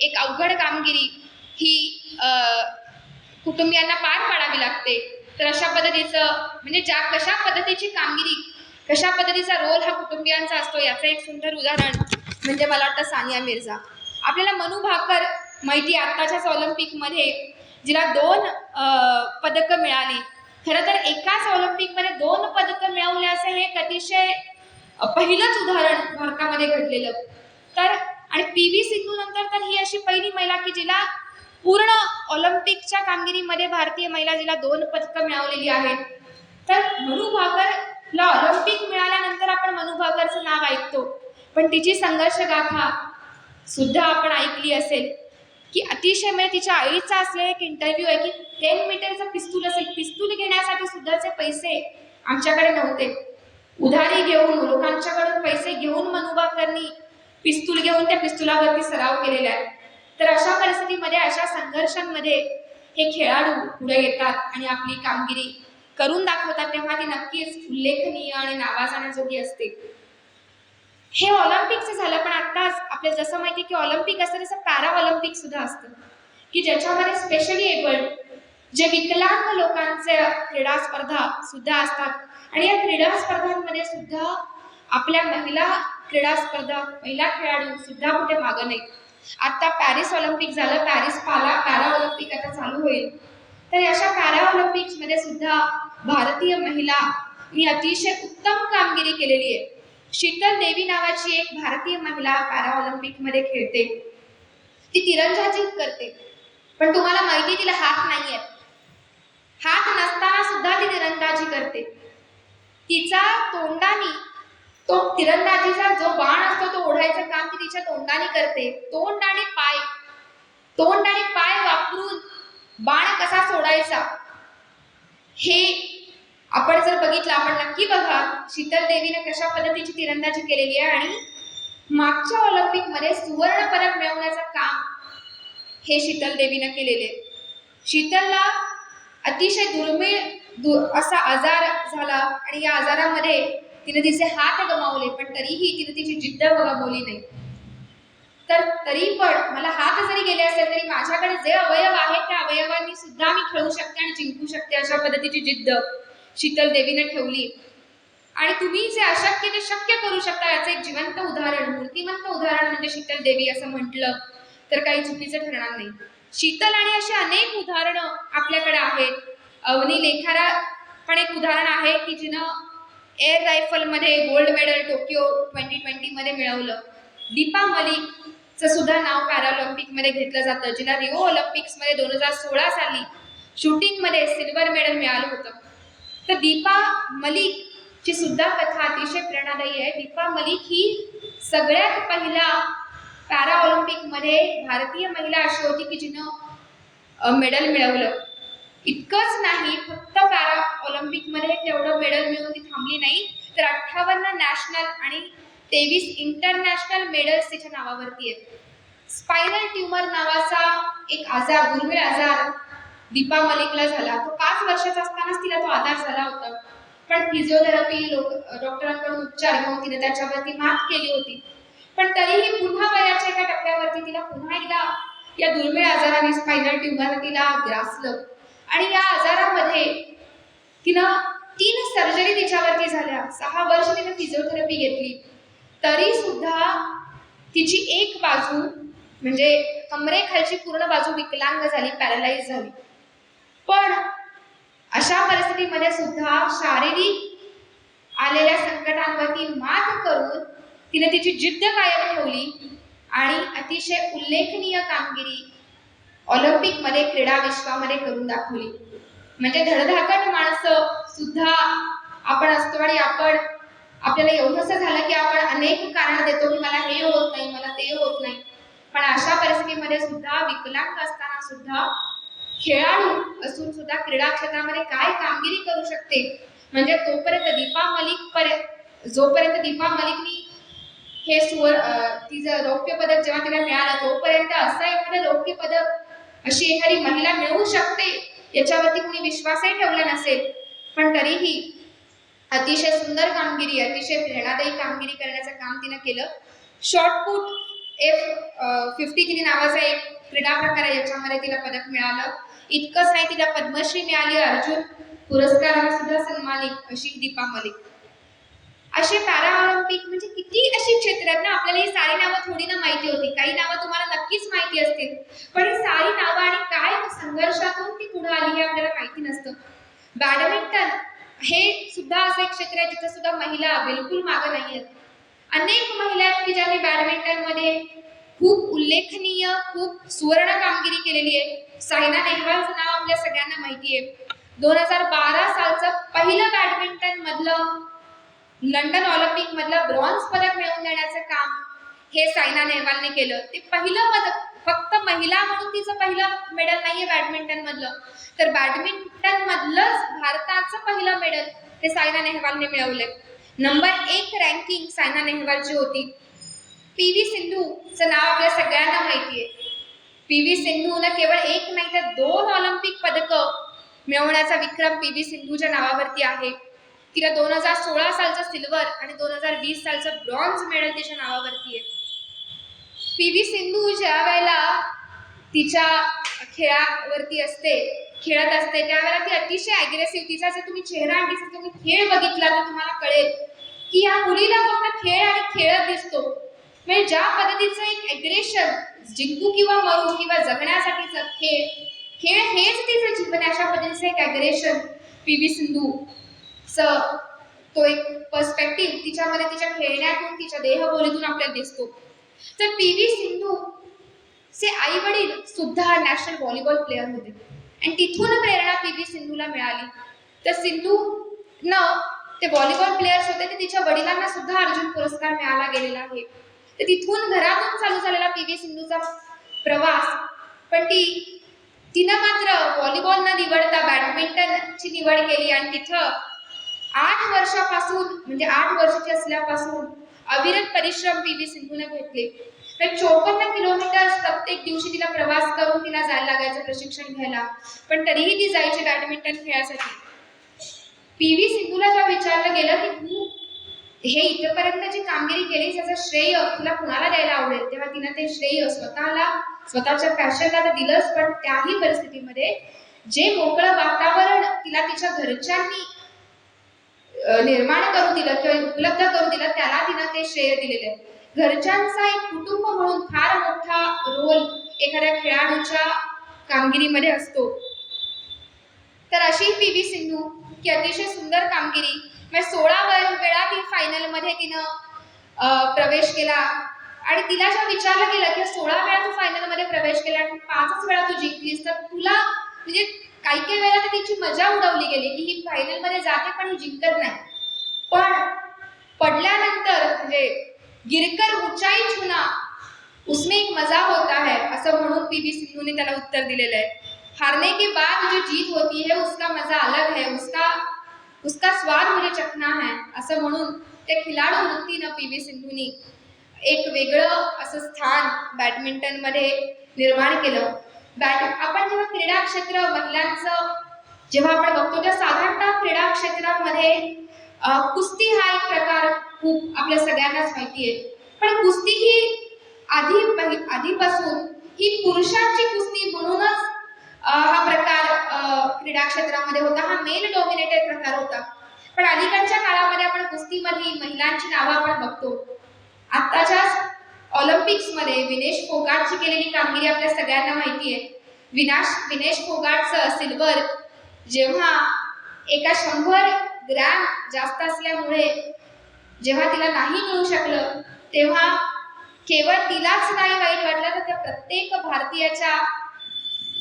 एक अवघड कामगिरी ही कुटुंबियांना पार पाडावी लागते. तर अशा पद्धतीचं म्हणजे कशा पद्धतीची कामगिरी, कशा पद्धतीचा रोल हा कुटुंबियांचा असतो याचं एक सुंदर उदाहरण म्हणजे मला वाटतं सानिया मिर्झा. आपल्याला मनू भाकर माहिती, आत्ताच्याच ऑलिम्पिकमध्ये जिला 2 पदकं मिळाली. खरं तर एकाच ऑलिम्पिकमध्ये 2 पदकं मिळवले असे हे एक अतिशय पहिलंच उदाहरण भारतामध्ये घडलेलं. तर आणि पी.व्ही. सिंधू नंतर तर ही अशी पहिली महिला की जिला पूर्ण ऑलिम्पिकच्या कामगिरीमध्ये भारतीय महिला जिला 2 पदकं मिळवलेली आहेत. तर मनू भाकरला ऑलिम्पिक मिळाल्यानंतर आपण मनू भाकरचं नाव ऐकतो, पण तिची संघर्ष गाथा सुद्धा आपण ऐकली असेल की अतिशय म्हणजे तिच्या आईचा असलेला एक इंटरव्ह्यू आहे की 10 मीटरचं पिस्तूल असेल, पिस्तूल घेण्यासाठी सुद्धाचे पैसे आमच्याकडे नव्हते, उधारी घेऊन लोकांच्याकडून पैसे घेऊन मनू भाकरनी पिस्तूल घेऊन त्या पिस्तुलावरती सराव केलेला आहे. तर अशा परिस्थितीमध्ये, अशा संघर्षांमध्ये हे खेळाडू पुढे येतात आणि आपली कामगिरी करून दाखवतात, तेव्हा ती नक्कीच उल्लेखनीय आणि नावाजण्याजोगी असते. हे ऑलिम्पिकचं झालं, पण आत्ताच आपल्याला जसं माहिती की ऑलिम्पिक असतं तसं पॅरा ऑलिम्पिक सुद्धा असतं की ज्याच्यामध्ये स्पेशली एबल्ड जे विकलांग लोकांचे क्रीडा स्पर्धा सुद्धा असतात आणि या क्रीडा स्पर्धांमध्ये सुद्धा आपल्या महिला क्रीडा स्पर्धा, महिला खेळाडू सुद्धा कुठे मागं नाही. आता पॅरिस ऑलिम्पिक झालं, पॅरा ऑलिम्पिक आता चालू होईल. तर अशा पॅरा ऑलिम्पिक्स मध्ये सुद्धा भारतीय महिलांनी अतिशय उत्तम कामगिरी केलेली आहे. शीतल देवी नावाची एक भारतीय महिला पॅरा ऑलिम्पिक मध्ये खेळते, ती तिरंदाजी करते, पण तुम्हाला माहिती तिला हात नाहीये, हात नसताना सुद्धा ती तिरंदाजी करते. तिचा तोंडाने तो तिरंदाजीचा जो बाण असतो तो ओढायचं काम ती तिच्या तोंडाने करते. तोंड आणि पाय वापरून बाण कसा सोडायचा हे आपण जर बघितलं, आपण नक्की बघा शीतल देवीने कशा पद्धतीची तिरंदाजी केलेली आहे. आणि मागच्या ऑलिम्पिक मध्ये सुवर्ण पदक मिळवण्याचं काम हे शीतल देवीने केलेले. शीतलला अतिशय दुर्मिळ असा आजार झाला आणि या आजारामध्ये तिने तिचे हात गमावले, पण तरीही तिने तिची जिद्द गमावली नाही. तर तरी पण मला हात जरी गेले असेल तरी माझ्याकडे जे अवयव आहेत त्या अवयवांनी सुद्धा मी खेळू शकते आणि जिंकू शकते, अशा पद्धतीची जिद्द शीतल देवीने ठेवली. आणि तुम्ही जे अशक्य ते शक्य करू शकता याचं एक जिवंत उदाहरण, मूर्तिमंत उदाहरण म्हणजे शीतल देवी असं म्हटलं तर काही चुकीचं ठरणार नाही. शीतल आणि अशी अनेक उदाहरणं आपल्याकडे आहेत. अवनी लेखारा पण एक उदाहरण आहे की जिनं एअर रायफल मध्ये गोल्ड मेडल टोकियो 2020 मध्ये मिळवलं. दीपा मलिकचं सुद्धा नाव पॅराऑलिम्पिक मध्ये घेतलं जातं, जिला रिओ ऑलिम्पिक्स मध्ये 2016 साली शूटिंग मध्ये सिल्वर मेडल मिळालं होतं. तर दीपा मलिक ची सुद्धा कथा अतिशय प्रेरणादायी आहे. दीपा मलिक ही सगळ्यात पहिला पॅरा ऑलिम्पिक मध्ये भारतीय महिला अशी होती की जिनं मेडल मिळवलं. इतकंच नाही, फक्त पॅरा ऑलिम्पिक मध्ये तेवढं मेडल मिळवून ती थांबली नाही, तर 58 नॅशनल आणि 23 इंटरनॅशनल मेडल्स तिच्या नावावरती आहेत. स्पायनल ट्यूमर नावाचा एक आजार, दुर्मिळ आजार दीपा मलिकला झाला. तो 5 वर्षाचा असतानाच तिला तो आजार झाला होता, पण फिजिओथेरपी डॉक्टरांकडून उपचार घेऊन तिने त्याच्यावरती मात केली होती. पण तरीही पुन्हा वयाच्या एका टप्प्यावरती तिला पुन्हा एकदा या दुर्मिळ आजाराने, स्पायनल ट्यूमर तिला ग्रासलं आणि या आजारामध्ये तिनं 3 सर्जरी तिच्यावरती झाल्या. 6 वर्ष तिने फिजिओथेरपी घेतली, तरी सुद्धा तिची एक बाजू म्हणजे कमरेखालची पूर्ण बाजू विकलांग झाली, पॅरालाइज झाली. पण अशा परिस्थितीमध्ये सुद्धा शारीरिक आलेल्या संकटांवरती मात करून तिने तिची जिद्द कायम ठेवली आणि अतिशय उल्लेखनीय कामगिरी ऑलिम्पिक मध्ये, क्रीडा विश्वामध्ये करून दाखवली. म्हणजे धडधाकट माणसं सुद्धा आपण असतो आणि आपल्याला एवढंसं झालं की आपण अनेक कारण देतो की मला हे होत नाही, मला ते होत नाही. पण अशा परिस्थितीमध्ये सुद्धा, विकलांग असताना सुद्धा, खेळाडू असून सुद्धा क्रीडा क्षेत्रामध्ये काय कामगिरी करू शकते. म्हणजे जोपर्यंत दीपा मलिकनी हे तिचं रौप्य पदक जेव्हा तिला मिळालं, तोपर्यंत असं एखादं रौप्य पदक अशी एखादी महिला मिळवू शकते याच्यावरती कुणी विश्वासही ठेवला नसेल. पण तरीही अतिशय सुंदर कामगिरी, अतिशय प्रेरणादायी कामगिरी करण्याचं काम तिनं केलं. शॉर्टपुट F50 तिने नावाचा एक क्रीडा प्रकार आहे, याच्यामध्ये तिला पदक मिळालं. इतकंच नाही, तिला पद्मश्री मिळाली, अर्जुन पुरस्काराने सुद्धा सन्मानित अशी दीपा मलिक. असे पॅरा ऑलिम्पिक म्हणजे किती अशी क्षेत्र आहेत ना, आपल्याला ही सारी नावं थोडी ना माहिती होती. काही नावं तुम्हाला नक्कीच माहिती असतील, पण ही सारी नावं आणि काय संघर्षातून ती पुढे आली हे आपल्याला माहिती नसतं. बॅडमिंटन हे सुद्धा असं एक क्षेत्र आहे जिथे सुद्धा महिला बिलकुल मागे नाही आहेत. अनेक महिला आहेत की ज्यांनी बॅडमिंटन मध्ये खूप उल्लेखनीय, खूप सुवर्ण कामगिरी केलेली आहे. सायना नेहवालचं नाव आपल्या सगळ्यांना माहिती आहे. 2012 सालचं पहिलं बॅडमिंटन मधलं लंडन ऑलिम्पिक मधलं ब्रॉन्झ पदक मिळवून देण्याचं काम हे सायना नेहवालने केलं. ते पहिलं पदक फक्त महिला म्हणून तिचं पहिलं मेडल नाहीये बॅडमिंटन मधलं, तर बॅडमिंटन मधलंच भारताचं पहिलं मेडल हे सायना नेहवालने मिळवले. नंबर 1 रँकिंग सायना नेहवालची होती. PV सिंधूचं नाव आपल्या सगळ्यांना माहितीये. PV सिंधूनं केवळ 1 नाही तर 2 ऑलिम्पिक पदकं मिळवण्याचा विक्रम PV सिंधूच्या नावावरती आहे. तिला 2016 सालचं सिल्वर आणि 2020 सालचं ब्रॉन्झ मेडल तिच्या नावावरती आहे. PV सिंधू ज्या वेळेला तिच्या खेळावरती खेळत असते त्यावेळेला ती अतिशय अग्रेसिव्ह, तिचा जर तुम्ही चेहरा आणि तिचा तुम्ही खेळ बघितला तर तुम्हाला कळेल की या मुलीला फक्त खेळ आणि खेळत दिसतो. म्हणजे ज्या पद्धतीचं एक अग्रेशन, जिंकू किंवा मरू किंवा जगण्यासाठीचं खेळ हेच तिचं जीवन आहे, अशा पद्धतीचं एक अग्रेशन PV सिंधू तो एक पर्स्पेक्टिव्ह तिच्यामध्ये, तिच्या खेळण्यातून, तिच्या देहबोलीतून आपल्याला दिसतो. तर PV सिंधू चे आई वडील सुद्धा नॅशनल व्हॉलीबॉल प्लेअर होते आणि तिथून प्रेरणा PV सिंधूला मिळाली. तर सिंधू न ते व्हॉलीबॉल प्लेयर्स होते, ते तिच्या वडिलांना सुद्धा अर्जुन पुरस्कार मिळाला गेलेला आहे. तर तिथून घरातून चालू झालेला PV सिंधूचा प्रवास. पण तिनं मात्र व्हॉलीबॉल न निवडता बॅडमिंटनची निवड केली आणि तिथं 8 वर्षापासून म्हणजे 8 वर्षाची असल्यापासून अविरत परिश्रम PV सिंधूने घेतले. 54 किलोमीटर प्रत्येक दिवशी तिला प्रवास करून तिला जायला लागायचं प्रशिक्षण घ्यायला, पण तरीही ती जायची बॅडमिंटन खेळासाठी. पी.व्ही. सिंधूला जेव्हा विचारलं गेलं की तू हे इथपर्यंत जी कामगिरी केलीस याचं श्रेय तुला कुणाला द्यायला आवडेल, तेव्हा तिनं ते श्रेय स्वतःच्या पॅशनला तर दिलंच, पण त्याही परिस्थितीमध्ये जे मोकळं वातावरण तिला तिच्या घरच्यांनी निर्माण करून दिलं किंवा उपलब्ध करून दिलं त्याला तिनं ते श्रेय दिलेलं आहे. घरच्यांचा एक कुटुंब म्हणून फार मोठा रोल एखाद्या खेळाडूच्या कामगिरीमध्ये असतो. तर अशी पी.व्ही. सिंधू की अतिशय सुंदर कामगिरी, म्हणजे 16 वेळा ती फायनल मध्ये तिनं प्रवेश केला आणि तिला जेव्हा विचारलं गेलं की 16 वेळा तू फायनल मध्ये प्रवेश केला आणि 5च वेळा तू जिंकलीस, तर तुला म्हणजे काही वेळा तर तिची मजा उडवली गेली की ही फायनल मध्ये जाते पण ही जिंकत नाही. पण पडल्यानंतर म्हणजे गिरकर ऊंचाई छूना उसमें एक मजा होता है असं म्हणून पी.व्ही. सिंधूने त्याला उत्तर दिलेलं आहे. हारने के बाद जो जीत होती है उसका मजा अलग है, उसका स्वाद मुझे चखना है असं म्हणून त्या खिलाडू वृत्तीनं पी.व्ही. सिंधूनी एक वेगळं असं स्थान बॅडमिंटन मध्ये निर्माण केलं. आपण जेव्हा क्रीडा क्षेत्र महिलांचं जेव्हा आपण बघतो तेव्हा साधारणतः क्रीडा क्षेत्रामध्ये कुस्ती हा एक प्रकार खूप आपल्या सगळ्यांनाच माहिती आहे. पण कुस्ती ही आधीपासून ही पुरुषांची कुस्ती म्हणूनच हा प्रकार क्रीडा क्षेत्रामध्ये होता. हा मेल डॉमिनेटेड प्रकार होता. पण अलीकडच्या काळामध्ये आपण कुस्तीमध्ये महिलांची नावं आपण बघतो. आत्ताच्याच ऑलिम्पिक्स मध्ये विनेश फोगाटची केलेली कामगिरी आपल्या सगळ्यांना माहिती आहे. विनेश फोगाटचं सिल्वर जेव्हा एका 100 ग्रॅम जास्त असल्यामुळे जेव्हा तिला नाही मिळू शकलं, तेव्हा केवळ तिलाच नाही वाईट वाटलं तर त्या प्रत्येक भारतीयाच्या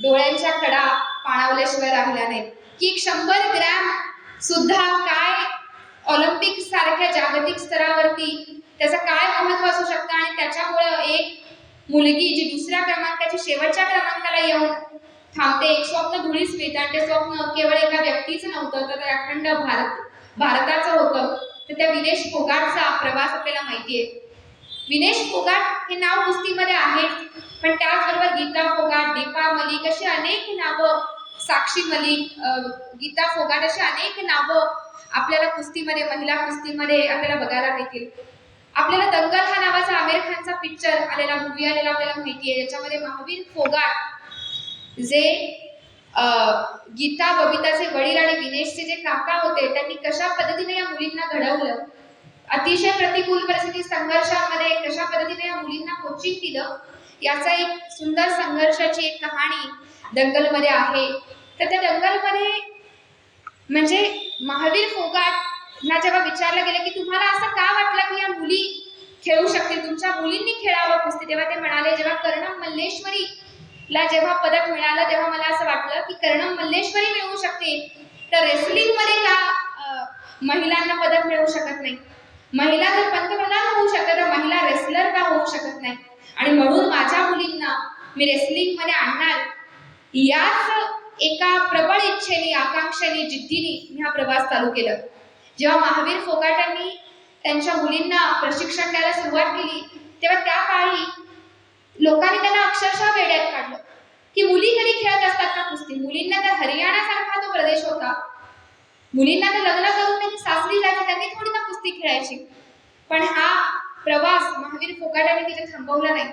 डोळ्यांच्या कडा पाणावल्याशिवाय राहिल्या नाहीत की 100 ग्रॅम सुद्धा काय ऑलिम्पिक सारख्या जागतिक स्तरावरती त्याचं काय महत्व असू शकतं आणि त्याच्यामुळे एक मुलगी जी दुसऱ्या क्रमांकाची शेवटच्या क्रमांकाला येऊन थांबते. एक स्वप्न धुळीस मिळतं आणि ते स्वप्न केवळ एका व्यक्तीचं नव्हतं तर अखंड भारताचं होतं. तर त्या विनेश फोगाटचा प्रवास आपल्याला माहिती आहे. विनेश फोगाट हे नाव कुस्तीमध्ये आहे, पण त्याचबरोबर गीता फोगाट, दीपा मलिक अशी अनेक नावं, साक्षी मलिक, गीता फोगाट अशी अनेक नावं आपल्याला कुस्तीमध्ये, महिला कुस्तीमध्ये आपल्याला बघायला मिळतील. आपल्याला दंगल हा नावाचा आमिर खानचा पिक्चर आलेला, मूवी आलेला आपल्याला माहिती आहे. याच्यामध्ये महावीर फोगाट जे गीता बबिताचे वडील आणि विनेशचे जे काका होते त्यांनी कशा पद्धतीने या मुलींना घडवलं, अतिशय प्रतिकूल परिस्थिती संघर्षामध्ये कशा पद्धतीने या मुलींना कोचिंग दिलं, याचा एक सुंदर संघर्षाची एक कहाणी दंगलमध्ये आहे. तर त्या दंगलमध्ये म्हणजे महावीर फोगाटना जेव्हा विचारलं गेलं की तुम्हाला असं का वाटलं की या मुली खेळू शकतील, तुमच्या मुलींनी खेळावं कुस्ती, तेव्हा ते म्हणाले जेव्हा कर्णम मल्लेश्वरीला जेव्हा पदक मिळालं तेव्हा मला असं वाटलं की कर्णम मल्लेश्वरी मिळवू शकते, तर रेसलिंग मध्ये का महिलांना पदक मिळवू शकत नाही, महिला जर पंतप्रधान होऊ शकतात तर महिला रेसलर का होऊ शकत नाही, आणि म्हणून माझ्या मुलींना मी रेसलिंग मध्ये आणणार. याच एका प्रबळ इच्छेने, आकांक्षेने, जिद्दीने मी हा प्रवास चालू केला. जेव्हा महावीर फोगाटांनी त्यांच्या मुलींना प्रशिक्षण द्यायला सुरुवात केली तेव्हा त्या काळी लोकांनी त्यांना अक्षरशः वेड्यात काढलं की मुली कधी खेळत असतात का कुस्ती, मुलींना तर हरियाणा सारखा तो प्रदेश होता, मुलींना तर लग्न करून त्यांनी सासरी जायचं, त्यांनी थोडी ना कुस्ती खेळायची. पण हा प्रवास महावीर फोगाटांनी तिथे थांबवला नाही.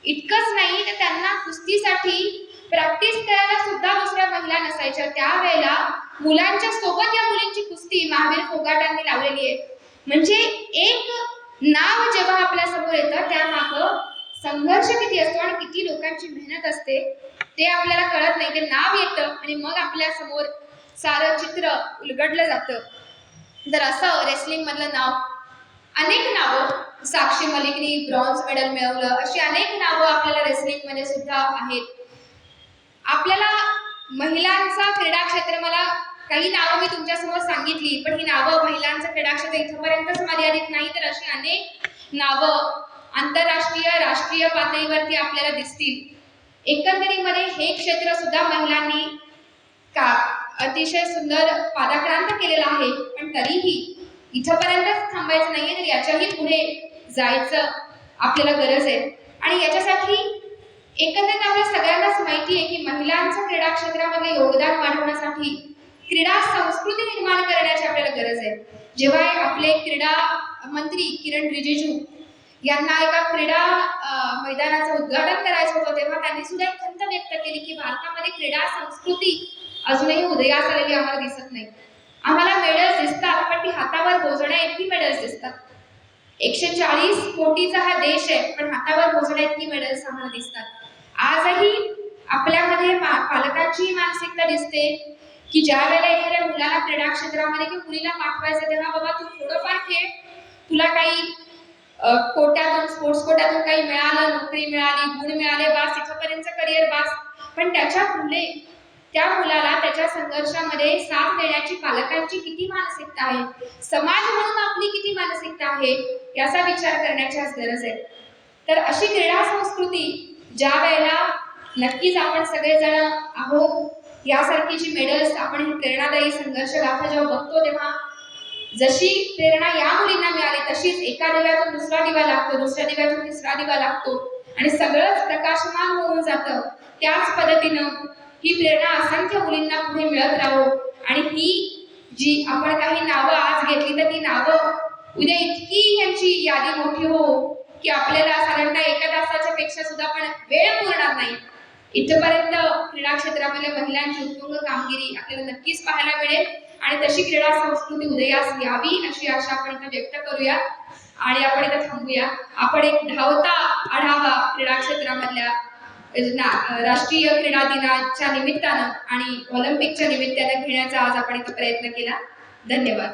इतकंच नाही तर त्यांना कुस्तीसाठी प्रॅक्टिस करायला सुद्धा दुसऱ्या महिला नसायच्या. त्यावेळेला मुलांच्या सोबत या मुलींची कुस्ती महावीर फोगाटांनी लावलेली आहे. म्हणजे एक नाव जेव्हा आपल्या समोर येतं त्यामागं संघर्ष किती असतो आणि किती लोकांची मेहनत असते ते आपल्याला कळत नाही. ते नाव येतं आणि मग आपल्या समोर सारं चित्र उलगडलं जातं. तर असं रेसलिंग मधलं नाव, अनेक नावं, साक्षी मलिकनी ब्रॉन्झ मेडल मिळवलं, अशी अनेक नावं आपल्याला रेसलिंग मध्ये सुद्धा आहेत. आपल्याला महिलांचा क्रीडा क्षेत्र, मला काही नावं मी तुमच्यासमोर सांगितली, पण ही नावं महिलांचं क्रीडा क्षेत्र इथपर्यंतच मर्यादित नाही, तर अशी अनेक नावं आंतरराष्ट्रीय, राष्ट्रीय पातळीवरती आपल्याला दिसतील. एकंदरीमध्ये हे क्षेत्र सुद्धा महिलांनी का अतिशय सुंदर पादाक्रांत केलेला आहे. पण तरीही इथपर्यंतच थांबायचं नाहीये, तर याच्याही पुढे जायचं आपल्याला गरज आहे. आणि याच्यासाठी एकंदरीत आपल्या सगळ्यांनाच माहिती आहे की महिलांचं क्रीडा क्षेत्रामध्ये योगदान वाढवण्यासाठी क्रीडा संस्कृती निर्माण करण्याची आपल्याला गरज आहे. जेव्हा आपले क्रीडा मंत्री किरण रिजिजू यांना एका क्रीडा मैदानाचं उद्घाटन करायचं होतं, तेव्हा त्यांनी सुद्धा एक खंत व्यक्त केली की भारतामध्ये क्रीडा संस्कृती अजूनही उदयास आलेली आम्हाला दिसत नाही. आम्हाला मेडल्स दिसतात, पण ती हातावर बोजण्या इतकी मेडल्स दिसतात. 140 कोटीचा हा देश आहे, पण हातावर बोजण्या इतकी मेडल्स आम्हाला दिसतात. आजही आपल्यामध्ये पालकांची मानसिकता दिसते की ज्या वेळेला एखाद्या मुलाला क्रीडा क्षेत्रामध्ये किंवा मुलीला पाठवायचं, तेव्हा बाबा तू थोडंफार खेळ, तुला काही कोट्यातून स्पोर्ट्स कोट्यातून काही मिळालं, नोकरी मिळाली, गुण मिळाले, बास इथपर्यंत करिअर बास. पण त्याच्या पुढे त्या मुलाला त्याच्या संघर्षामध्ये साथ देण्याची पालकांची किती मानसिकता आहे, समाज म्हणून आपली किती मानसिकता आहे, याचा विचार करण्याची आज गरज आहे. तर अशी क्रीडा संस्कृती ज्या वेळेला नक्कीच आपण सगळेजण आहोत, यासारखी जी मेडल्स आपण ही प्रेरणादायी संघर्ष गाथा जेव्हा बघतो, तेव्हा जशी प्रेरणा या मुलींना मिळाली, तशीच एका दिव्यातून दुसरा दिवा लागतो, दुसऱ्या दिव्यातून तिसरा दिवा लागतो आणि सगळंच प्रकाशमान होऊन जातं. त्याच पद्धतीनं ही प्रेरणा असंख्य मुलींना पुढे मिळत राहो आणि ही जी आपण काही नावं आज घेतली, तर ती नावं उद्या इतकी यांची यादी मोठी हो की आपल्याला साधारणतः एका तासाच्या पेक्षा सुद्धा पण वेळ पुरणार नाही. इथपर्यंत क्रीडा क्षेत्रामध्ये महिलांची उत्तुंग कामगिरी आपल्याला नक्कीच पाहायला मिळेल आणि तशी क्रीडा संस्कृती उदयास यावी अशी आशा आपण इथे व्यक्त करूया आणि आपण इथे थांबूया. आपण एक धावता आढावा क्रीडा क्षेत्रामधल्या राष्ट्रीय क्रीडा दिनाच्या निमित्तानं आणि ऑलिम्पिकच्या निमित्तानं घेण्याचा आज आपण इथे प्रयत्न केला. धन्यवाद.